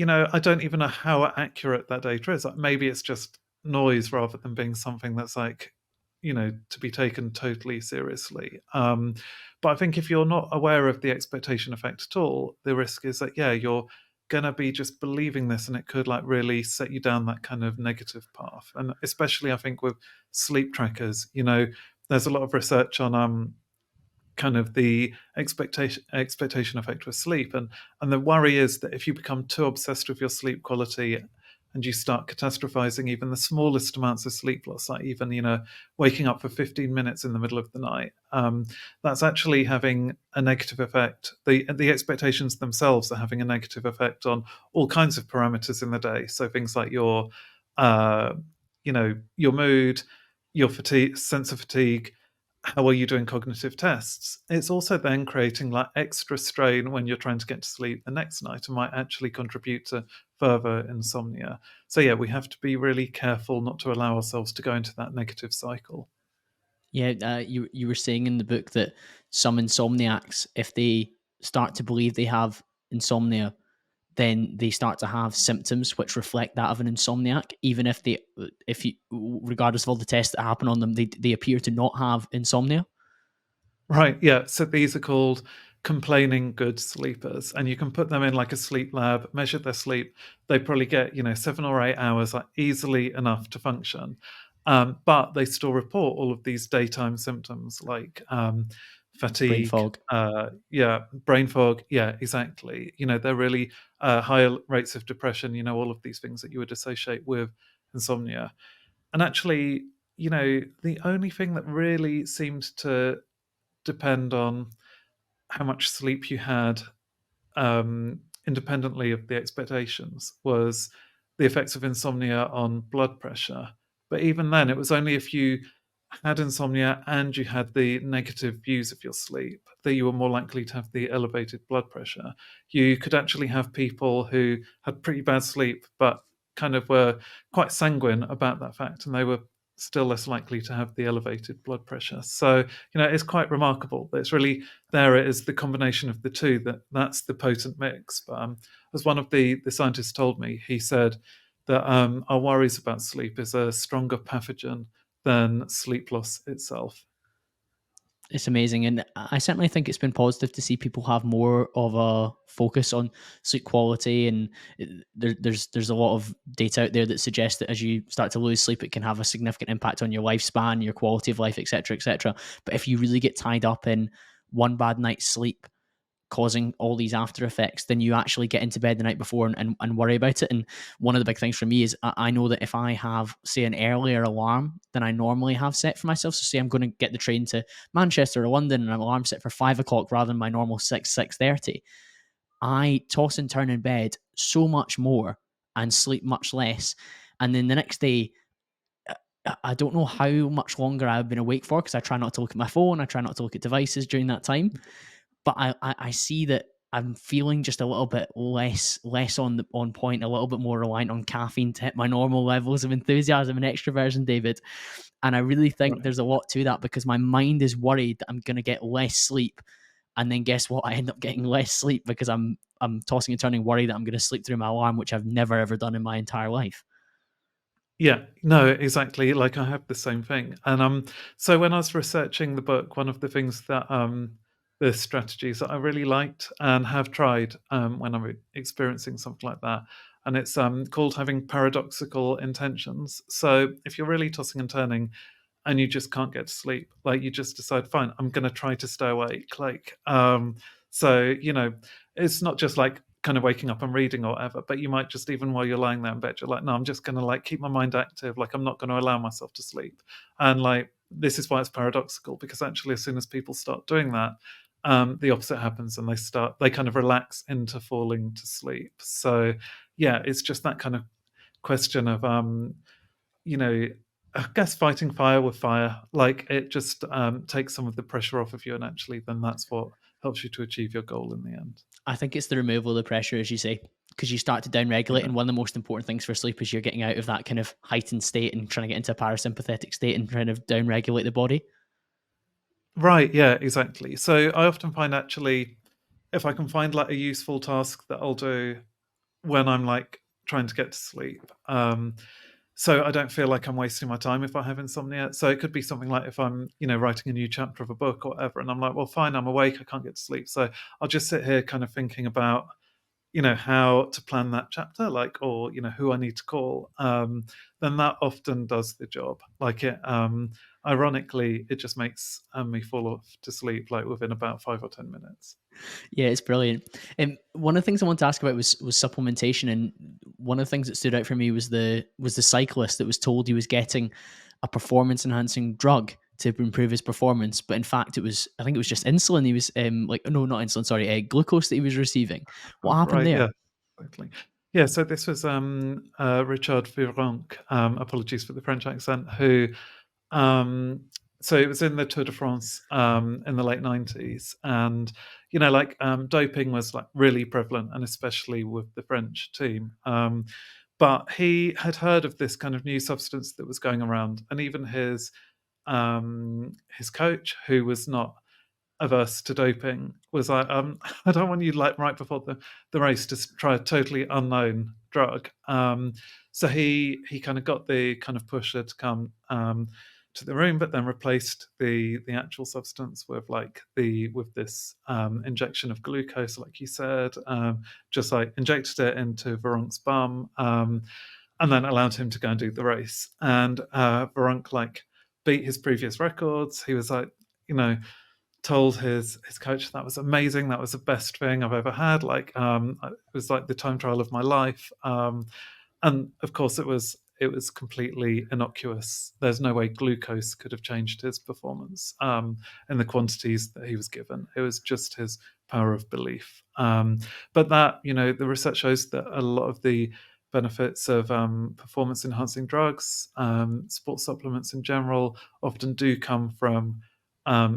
[SPEAKER 1] I don't even know how accurate that data is. Like, maybe it's just noise rather than being something that's like, to be taken totally seriously. But I think if you're not aware of the expectation effect at all, the risk is that, yeah, you're going to be just believing this, and it could like really set you down that kind of negative path. And especially, I think, with sleep trackers, there's a lot of research on kind of the expectation effect with sleep, and the worry is that if you become too obsessed with your sleep quality and you start catastrophizing even the smallest amounts of sleep loss, like even waking up for 15 minutes in the middle of the night, that's actually having a negative effect. The expectations themselves are having a negative effect on all kinds of parameters in the day, so things like uh, your mood, your fatigue, sense of fatigue, how are you doing cognitive tests. It's also then creating like extra strain when you're trying to get to sleep the next night, and might actually contribute to further insomnia. So yeah, we have to be really careful not to allow ourselves to go into that negative cycle.
[SPEAKER 2] Yeah, you were saying in the book that some insomniacs, if they start to believe they have insomnia, then they start to have symptoms which reflect that of an insomniac, even if regardless of all the tests that happen on them, they appear to not have insomnia.
[SPEAKER 1] Right, yeah. So these are called complaining good sleepers, and you can put them in like a sleep lab, measure their sleep. They probably get 7 or 8 hours, like easily enough to function, but they still report all of these daytime symptoms like
[SPEAKER 2] Brain
[SPEAKER 1] fatigue,
[SPEAKER 2] fog.
[SPEAKER 1] yeah, brain fog, yeah, exactly. They're really higher rates of depression. All of these things that you would associate with insomnia, and actually, the only thing that really seemed to depend on how much sleep you had, independently of the expectations, was the effects of insomnia on blood pressure. But even then, it was only if you had insomnia and you had the negative views of your sleep that you were more likely to have the elevated blood pressure. You could actually have people who had pretty bad sleep but kind of were quite sanguine about that fact, and they were still less likely to have the elevated blood pressure. So, it's quite remarkable. But it's really there it is the combination of the two that's the potent mix. But as one of the scientists told me, he said that our worries about sleep is a stronger pathogen than sleep loss itself.
[SPEAKER 2] It's amazing, and I certainly think it's been positive to see people have more of a focus on sleep quality. And there's a lot of data out there that suggests that as you start to lose sleep, it can have a significant impact on your lifespan, your quality of life, etc., etc. But if you really get tied up in one bad night's sleep causing all these after effects, then you actually get into bed the night before and worry about it. And one of the big things for me is I know that if I have, say, an earlier alarm than I normally have set for myself, so say I'm going to get the train to Manchester or London and an alarm set for 5 o'clock rather than my normal 6:30, I toss and turn in bed so much more and sleep much less. And then the next day, I don't know how much longer I've been awake for, because I try not to look at my phone, I try not to look at devices during that time, but I see that I'm feeling just a little bit less on point, a little bit more reliant on caffeine to hit my normal levels of enthusiasm and extroversion, David. And I really think
[SPEAKER 1] Right.
[SPEAKER 2] there's a lot to that, because my mind is worried that I'm going to get less sleep And then guess what? I end up getting less sleep because I'm tossing and turning, worried that I'm going to sleep through my alarm, which I've never ever done in my entire life.
[SPEAKER 1] Yeah, no, exactly. Like I have the same thing. And so when I was researching the book, one of the things that the strategies that I really liked and have tried when I'm experiencing something like that, and it's called having paradoxical intentions. So if you're really tossing and turning and you just can't get to sleep, like you just decide, fine, I'm going to try to stay awake. Like so it's not just like kind of waking up and reading or whatever, but you might just, even while you're lying there in bed, you're like, no, I'm just going to like keep my mind active. Like I'm not going to allow myself to sleep. And like this is why it's paradoxical, because actually as soon as people start doing that, the opposite happens, and they kind of relax into falling to sleep. So yeah, it's just that kind of question of you know, I guess fighting fire with fire. Like it just takes some of the pressure off of you, and actually, then that's what helps you to achieve your goal in the end.
[SPEAKER 2] I think it's the removal of the pressure, as you say, because you start to downregulate.
[SPEAKER 1] Yeah.
[SPEAKER 2] And one of the most important things for sleep is you're getting out of that kind of heightened state and trying to get into a parasympathetic state and trying to downregulate the body.
[SPEAKER 1] Right. Yeah. Exactly. So I often find actually, if I can find like a useful task that I'll do when I'm like trying to get to sleep. So I don't feel like I'm wasting my time if I have insomnia. So it could be something like if I'm, writing a new chapter of a book or whatever, and I'm like, well, fine, I'm awake, I can't get to sleep. So I'll just sit here kind of thinking about, how to plan that chapter, like, or, who I need to call. Then that often does the job. Like ironically, it just makes me fall off to sleep like within about 5 or 10 minutes.
[SPEAKER 2] Yeah, it's brilliant. And one of the things I wanted to ask about was supplementation, and one of the things that stood out for me was the cyclist that was told he was getting a performance enhancing drug to improve his performance, but in fact I think it was just insulin. He was like, no, not insulin, sorry, glucose that he was receiving. What happened
[SPEAKER 1] Right,
[SPEAKER 2] there?
[SPEAKER 1] yeah, exactly. Yeah, so this was Richard Virenque, apologies for the French accent, who um, so it was in the Tour de France in the late 90s, and doping was like really prevalent, and especially with the French team. But he had heard of this kind of new substance that was going around, and even his coach, who was not averse to doping, was like, I don't want you like right before the race to try a totally unknown drug. So he kind of got the kind of pusher to come to the room, but then replaced the actual substance with with this injection of glucose, like you said, just like injected it into Veronque's bum, and then allowed him to go and do the race. And Veronque like beat his previous records. He was like, you know, told his coach that was amazing, that was the best thing I've ever had, like it was like the time trial of my life. And of course it was completely innocuous. There's no way glucose could have changed his performance in the quantities that he was given. It was just his power of belief. But that, the research shows that a lot of the benefits of performance enhancing drugs, sports supplements in general, often do come from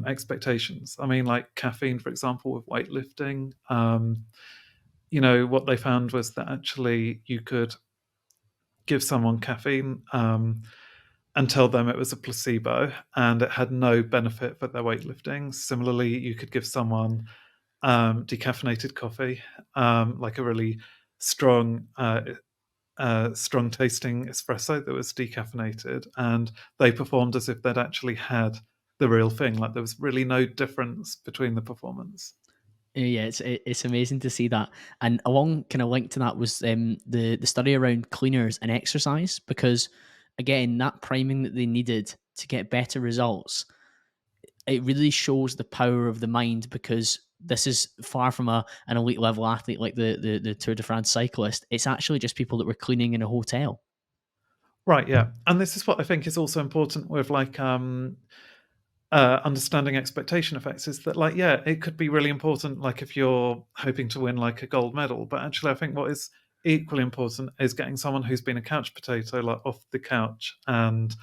[SPEAKER 1] expectations. I mean, like caffeine, for example, with weightlifting. What they found was that actually you could give someone caffeine and tell them it was a placebo and it had no benefit for their weightlifting. Similarly, you could give someone decaffeinated coffee, like a really strong, strong tasting espresso that was decaffeinated, and they performed as if they'd actually had the real thing. Like there was really no difference between the performance.
[SPEAKER 2] Yeah, it's amazing to see that. And along kind of linked to that was the study around cleaners and exercise, because again, that priming that they needed to get better results, it really shows the power of the mind, because this is far from an elite level athlete like the Tour de France cyclist. It's actually just people that were cleaning in a hotel.
[SPEAKER 1] Right, yeah. And this is what I think is also important with like understanding expectation effects, is that like, yeah, it could be really important like if you're hoping to win like a gold medal, but actually I think what is equally important is getting someone who's been a couch potato like off the couch and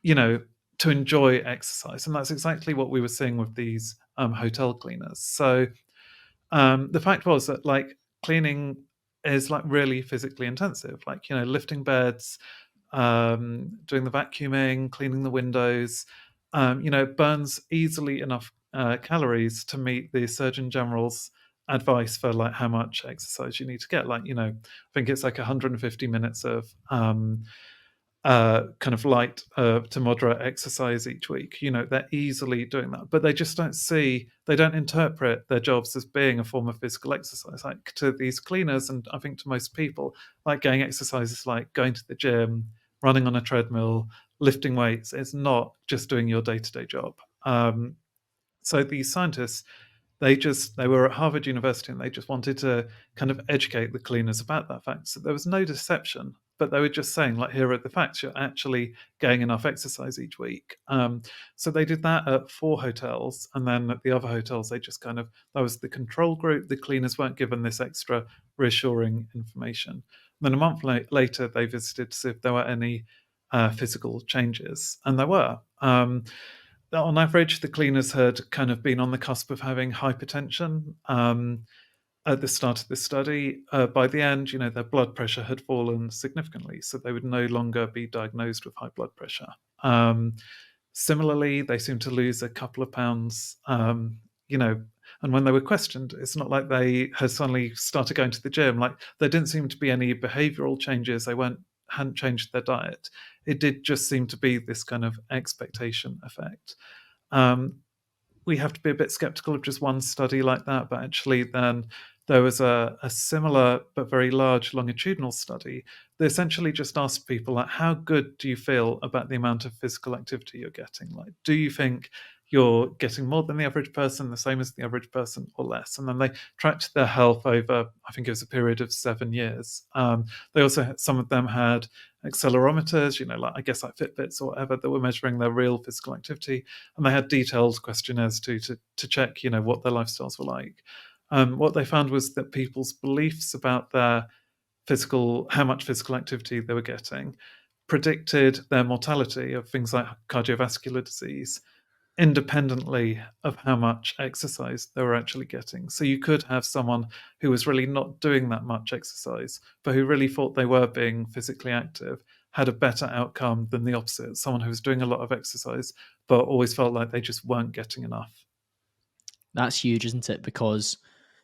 [SPEAKER 1] you know to enjoy exercise. And that's exactly what we were seeing with these hotel cleaners. So the fact was that like cleaning is like really physically intensive, like lifting beds, doing the vacuuming, cleaning the windows. It burns easily enough calories to meet the Surgeon General's advice for like how much exercise you need to get. Like, I think it's like 150 minutes of kind of light to moderate exercise each week. They're easily doing that, but they just they don't interpret their jobs as being a form of physical exercise. Like to these cleaners, and I think to most people, like getting exercise is like going to the gym, running on a treadmill, lifting weights. It's not just doing your day to day job. So these scientists, they were at Harvard University and they just wanted to kind of educate the cleaners about that fact. So there was no deception, but they were just saying, like, here are the facts. You're actually getting enough exercise each week. So they did that at 4 hotels, and then at the other hotels, they just kind of that was the control group. The cleaners weren't given this extra reassuring information. And then a month later, they visited to see if there were any physical changes, and there were. On average, the cleaners had kind of been on the cusp of having hypertension at the start of the study. By the end, their blood pressure had fallen significantly, so they would no longer be diagnosed with high blood pressure. Similarly, they seemed to lose a couple of pounds, and when they were questioned, it's not like they had suddenly started going to the gym. Like there didn't seem to be any behavioral changes. They hadn't changed their diet. It did just seem to be this kind of expectation effect. Um, we have to be a bit skeptical of just one study like that, but actually then there was a similar but very large longitudinal study that essentially just asked people, like, how good do you feel about the amount of physical activity you're getting? Like, do you think you're getting more than the average person, the same as the average person, or less? And then they tracked their health over, I think it was a period of 7 years. They also, some of them had accelerometers, like I guess like Fitbits or whatever, that were measuring their real physical activity, and they had detailed questionnaires to check, what their lifestyles were like. What they found was that people's beliefs about how much physical activity they were getting, predicted their mortality of things like cardiovascular disease, independently of how much exercise they were actually getting. So you could have someone who was really not doing that much exercise, but who really thought they were being physically active, had a better outcome than the opposite. Someone who was doing a lot of exercise, but always felt like they just weren't getting enough.
[SPEAKER 2] That's huge, isn't it? Because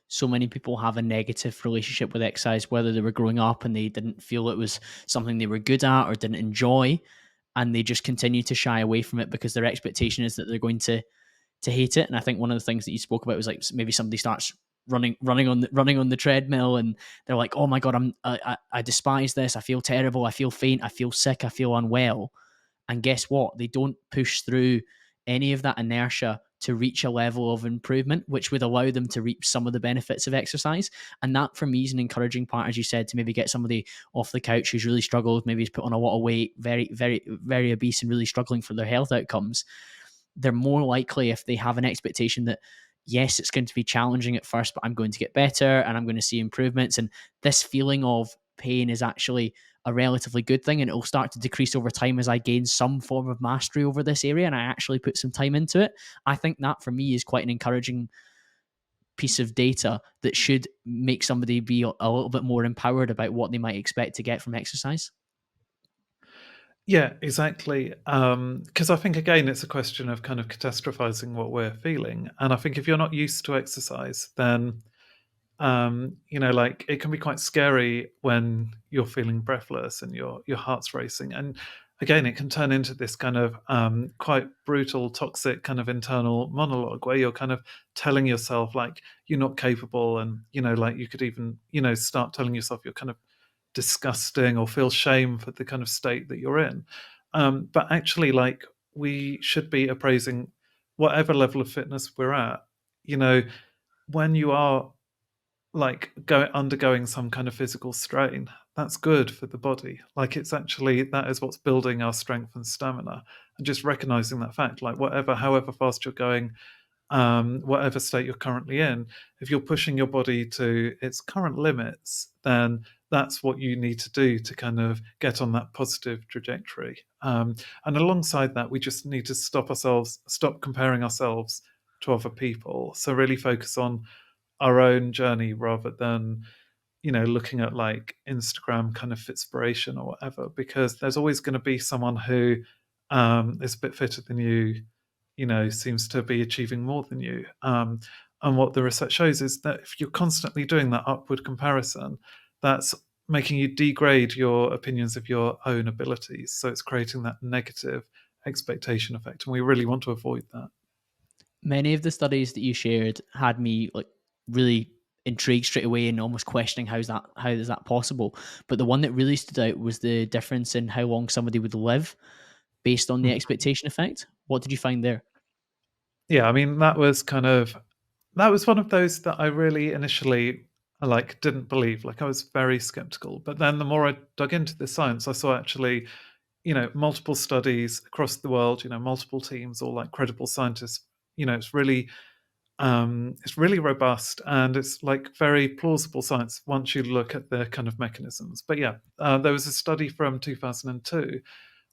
[SPEAKER 2] so many people have a negative relationship with exercise, whether they were growing up and they didn't feel it was something they were good at or didn't enjoy, and they just continue to shy away from it because their expectation is that they're going to hate it. And I think one of the things that you spoke about was like maybe somebody starts running on the treadmill and they're like, oh my god, I despise this. I feel terrible. I feel faint. I feel sick. I feel unwell. And guess what? They don't push through any of that inertia to reach a level of improvement, which would allow them to reap some of the benefits of exercise. And that, for me, is an encouraging part, as you said, to maybe get somebody off the couch who's really struggled, maybe he's put on a lot of weight, very, very, very obese, and really struggling for their health outcomes. They're more likely, if they have an expectation that, yes, it's going to be challenging at first, but I'm going to get better and I'm going to see improvements. And this feeling of pain is actually a relatively good thing, and it will start to decrease over time as I gain some form of mastery over this area and I actually put some time into it. I think that for me is quite an encouraging piece of data that should make somebody be a little bit more empowered about what they might expect to get from exercise.
[SPEAKER 1] Yeah, exactly. Because I think, again, it's a question of kind of catastrophizing what we're feeling. And I think if you're not used to exercise, then like it can be quite scary when you're feeling breathless and your heart's racing. And again, it can turn into this kind of quite brutal, toxic kind of internal monologue where you're kind of telling yourself like you're not capable, and like you could even start telling yourself you're kind of disgusting or feel shame for the kind of state that you're in. But actually, like we should be appraising whatever level of fitness we're at. You know, when you are like undergoing some kind of physical strain, that's good for the body. Like it's actually that is what's building our strength and stamina. And just recognizing that fact, like however fast you're going, whatever state you're currently in, if you're pushing your body to its current limits, then that's what you need to do to kind of get on that positive trajectory. And alongside that, we just need to stop comparing ourselves to other people. So really focus on our own journey rather than looking at like Instagram kind of inspiration or whatever, because there's always going to be someone who is a bit fitter than you, seems to be achieving more than you. And what the research shows is that if you're constantly doing that upward comparison, that's making you degrade your opinions of your own abilities. So it's creating that negative expectation effect. And we really want to avoid that.
[SPEAKER 2] Many of the studies that you shared had me like really intrigued straight away and almost questioning how is that possible. But the one that really stood out was the difference in how long somebody would live based on the
[SPEAKER 1] Mhm.
[SPEAKER 2] expectation effect. What did you find there?
[SPEAKER 1] Yeah, I mean, that was one of those that I really initially like didn't believe. Like I was very skeptical. But then the more I dug into the science, I saw actually, multiple studies across the world, multiple teams, all like credible scientists. It's really robust and it's like very plausible science once you look at the kind of mechanisms. But yeah, there was a study from 2002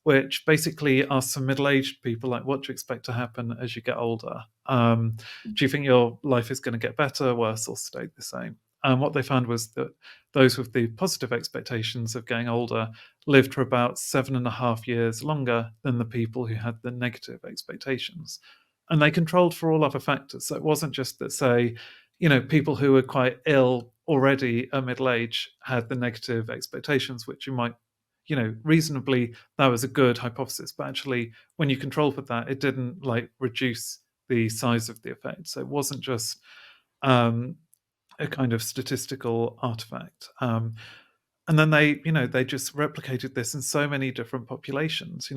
[SPEAKER 1] which basically asks some middle-aged people, like, what do you expect to happen as you get older? Do you think your life is going to get better, worse, or stay the same? And what they found was that those with the positive expectations of getting older lived for about 7.5 years longer than the people who had the negative expectations. And they controlled for all other factors. So it wasn't just that, say, people who were quite ill already at middle age had the negative expectations, which you might, reasonably, that was a good hypothesis. But actually, when you control for that, it didn't like reduce the size of the effect. So it wasn't just um, a kind of statistical artifact. And then they just replicated this in so many different populations,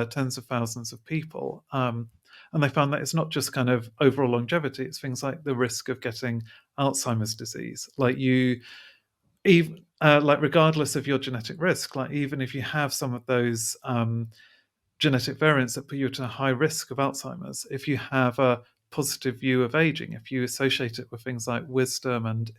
[SPEAKER 1] tens of thousands of people. And they found that it's not just kind of overall longevity, it's things like the risk of getting Alzheimer's disease. Like even like regardless of your genetic risk, like even if you have some of those genetic variants that put you at a high risk of Alzheimer's, if you have a positive view of aging, if you associate it with things like wisdom and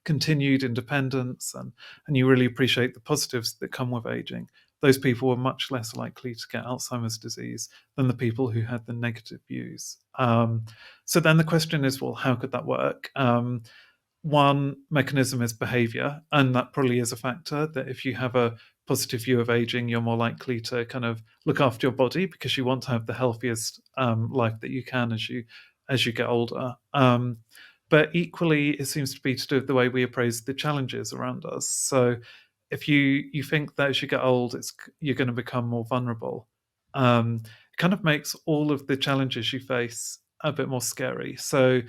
[SPEAKER 1] continued independence, and you really appreciate the positives that come with aging, those people were much less likely to get Alzheimer's disease than the people who had the negative views. So then the question is, well, how could that work? One mechanism is behavior, and that probably is a factor that if you have a positive view of aging, you're more likely to kind of look after your body because you want to have the healthiest life that you can as you get older. But equally, it seems to be to do with the way we appraise the challenges around us. So if you think that as you get old, you're going to become more vulnerable, it kind of makes all of the challenges you face a bit more scary. So,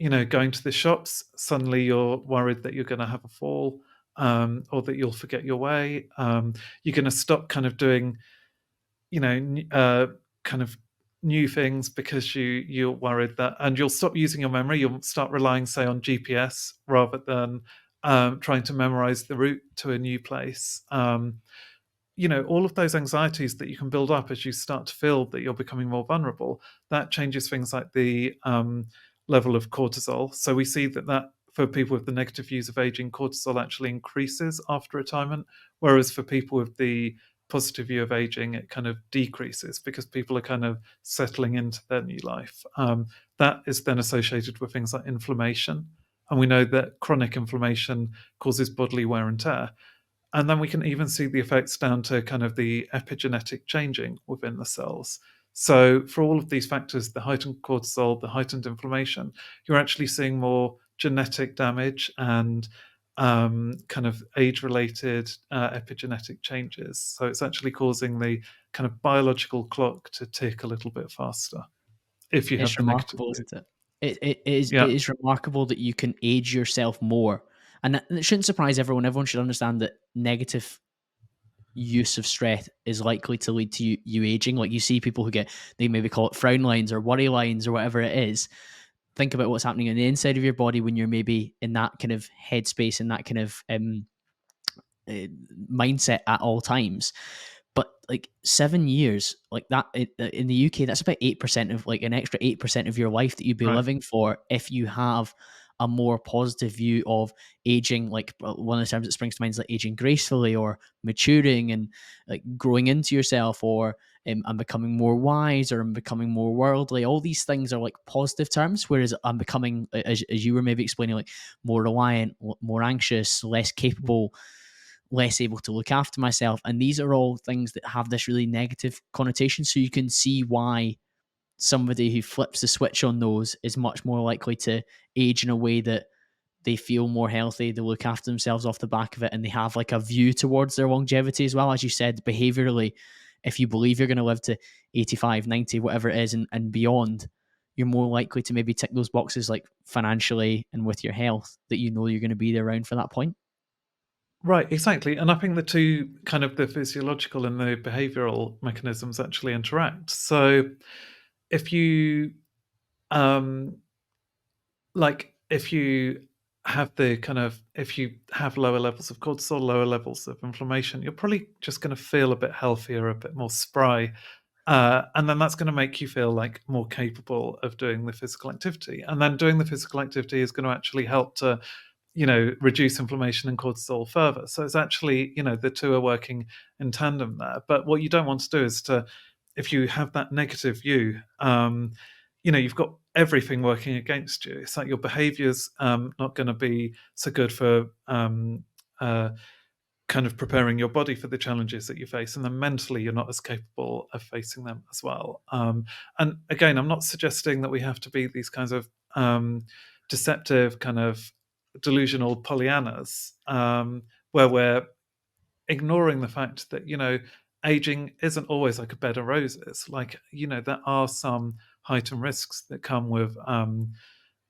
[SPEAKER 1] going to the shops, suddenly you're worried that you're going to have a fall, or that you'll forget your way. You're going to stop kind of doing, kind of new things because you're worried that, and you'll stop using your memory. You'll start relying, say, on GPS rather than trying to memorize the route to a new place. All of those anxieties that you can build up as you start to feel that you're becoming more vulnerable, that changes things like the level of cortisol. So we see that for people with the negative views of aging, cortisol actually increases after retirement, whereas for people with the positive view of aging, it kind of decreases because people are kind of settling into their new life. That is then associated with things like inflammation. And we know that chronic inflammation causes bodily wear and tear. And then we can even see the effects down to kind of the epigenetic changing within the cells. So, for all of these factors, the heightened cortisol, the heightened inflammation, you're actually seeing more genetic damage and kind of age related epigenetic changes. So, it's actually causing the kind of biological clock to tick a little bit faster if you have
[SPEAKER 2] It's
[SPEAKER 1] the negative
[SPEAKER 2] remarkable,
[SPEAKER 1] view.
[SPEAKER 2] isn't it? It
[SPEAKER 1] Yeah,
[SPEAKER 2] is remarkable that you can age yourself more, and it shouldn't surprise everyone. Everyone should understand that negative use of stress is likely to lead to you aging. Like you see people who get, they maybe call it frown lines or worry lines or whatever it is. Think about what's happening on the inside of your body when you're maybe in that kind of headspace and that kind of uh, mindset at all times. But like 7 years, like that in the UK, that's about 8% of like an extra 8% of your life that you'd be
[SPEAKER 1] right.
[SPEAKER 2] living for if you have a more positive view of aging. Like one of the terms that springs to mind is like aging gracefully or maturing and like growing into yourself, or I'm becoming more wise, or I'm becoming more worldly. All these things are like positive terms, whereas I'm becoming, as you were maybe explaining, like more reliant, more anxious, less capable, less able to look after myself. And these are all things that have this really negative connotation. So you can see why somebody who flips the switch on those is much more likely to age in a way that they feel more healthy, they look after themselves off the back of it, and they have like a view towards their longevity as well. As you said, behaviorally, if you believe you're going to live to 85, 90, whatever it is, and beyond, you're more likely to maybe tick those boxes like financially and with your health that you know you're going to be there around for that point.
[SPEAKER 1] Right, exactly. And I think the two kind of the physiological and the behavioral mechanisms actually interact. So if you um like if you have the kind of if you have lower levels of cortisol, lower levels of inflammation, you're probably just going to feel a bit healthier, a bit more spry. And then that's going to make you feel like more capable of doing the physical activity. And then doing the physical activity is going to actually help to reduce inflammation and cortisol further. So it's actually, the two are working in tandem there. But what you don't want to do is if you have that negative view, you've got everything working against you. It's like your behavior's not going to be so good for uh, kind of preparing your body for the challenges that you face, and then mentally you're not as capable of facing them as well. And again, I'm not suggesting that we have to be these kinds of deceptive, kind of delusional Pollyannas, where we're ignoring the fact that aging isn't always like a bed of roses. Like there are some heightened risks that come with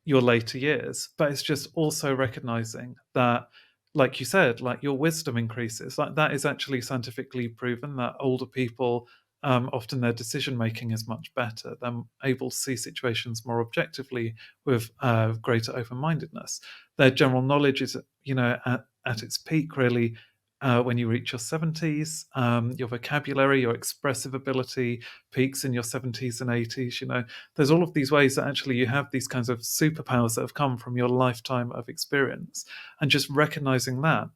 [SPEAKER 1] your later years, but it's just also recognizing that, like you said, like your wisdom increases. Like that is actually scientifically proven that older people, often their decision making is much better. They're able to see situations more objectively with greater open mindedness. Their general knowledge is at its peak really when you reach your 70s. Your vocabulary, your expressive ability peaks in your 70s and 80s. There's all of these ways that actually you have these kinds of superpowers that have come from your lifetime of experience, and just recognizing that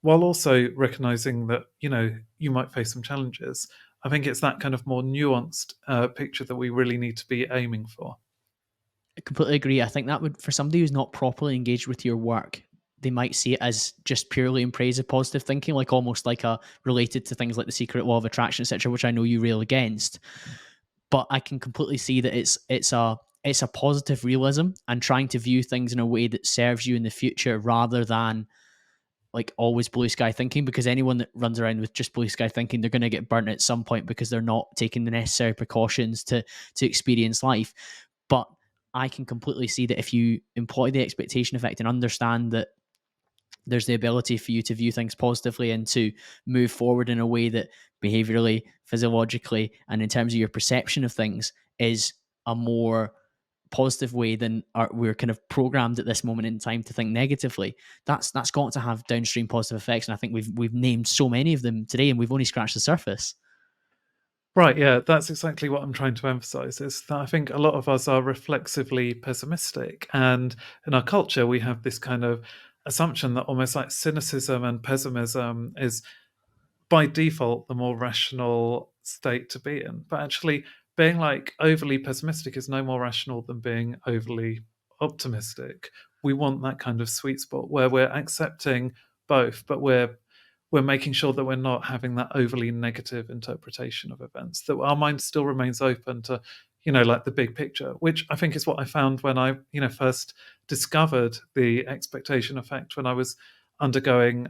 [SPEAKER 1] while also recognizing that you might face some challenges. I think it's that kind of more nuanced picture that we really need to be aiming for.
[SPEAKER 2] I completely agree. I think that would, for somebody who's not properly engaged with your work, they might see it as just purely in praise of positive thinking, like almost like a related to things like the secret law of attraction, etc., which I know you rail against. But I can completely see that it's a positive realism and trying to view things in a way that serves you in the future rather than like always blue sky thinking, because anyone that runs around with just blue sky thinking, they're going to get burnt at some point because they're not taking the necessary precautions to experience life. But I can completely see that if you employ the expectation effect and understand that there's the ability for you to view things positively and to move forward in a way that behaviorally, physiologically, and in terms of your perception of things is a more positive way than we're kind of programmed at this moment in time to think negatively. That's got to have downstream positive effects, and I think we've named so many of them today, and we've only scratched the surface.
[SPEAKER 1] Right, yeah, that's exactly what I'm trying to emphasize, is that I think a lot of us are reflexively pessimistic. And in our culture, we have this kind of assumption that almost like cynicism and pessimism is by default the more rational state to be in. But actually, being like overly pessimistic is no more rational than being overly optimistic. We want that kind of sweet spot where we're accepting both, but we're making sure that we're not having that overly negative interpretation of events, that our mind still remains open to like the big picture, which I think is what I found when I first discovered the expectation effect when I was undergoing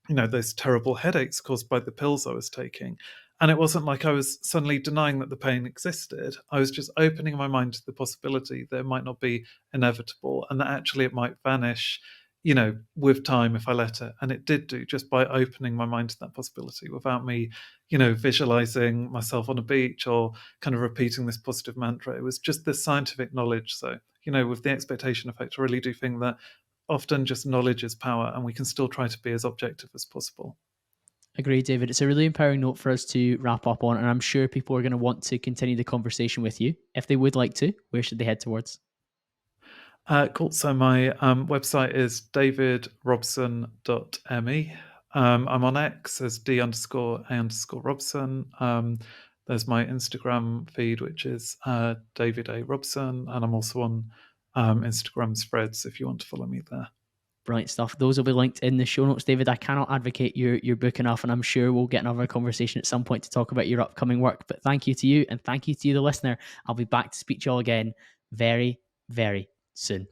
[SPEAKER 1] those terrible headaches caused by the pills I was taking. And it wasn't like I was suddenly denying that the pain existed. I was just opening my mind to the possibility that it might not be inevitable and that actually it might vanish, with time if I let it. And it did do, just by opening my mind to that possibility without me, visualizing myself on a beach or kind of repeating this positive mantra. It was just the scientific knowledge. So, with the expectation effect, I really do think that often just knowledge is power, and we can still try to be as objective as possible.
[SPEAKER 2] Agreed, David. It's a really empowering note for us to wrap up on, and I'm sure people are going to want to continue the conversation with you. If they would like to, where should they head towards?
[SPEAKER 1] Cool. So my website is davidrobson.me. I'm on X as D_A_Robson. There's my Instagram feed, which is David A. Robson. And I'm also on Instagram Spreads if you want to follow me there.
[SPEAKER 2] Brilliant stuff. Those will be linked in the show notes. David, I cannot advocate your book enough, and I'm sure we'll get another conversation at some point to talk about your upcoming work. But thank you to you, and thank you to you, the listener. I'll be back to speak to you all again very, very soon.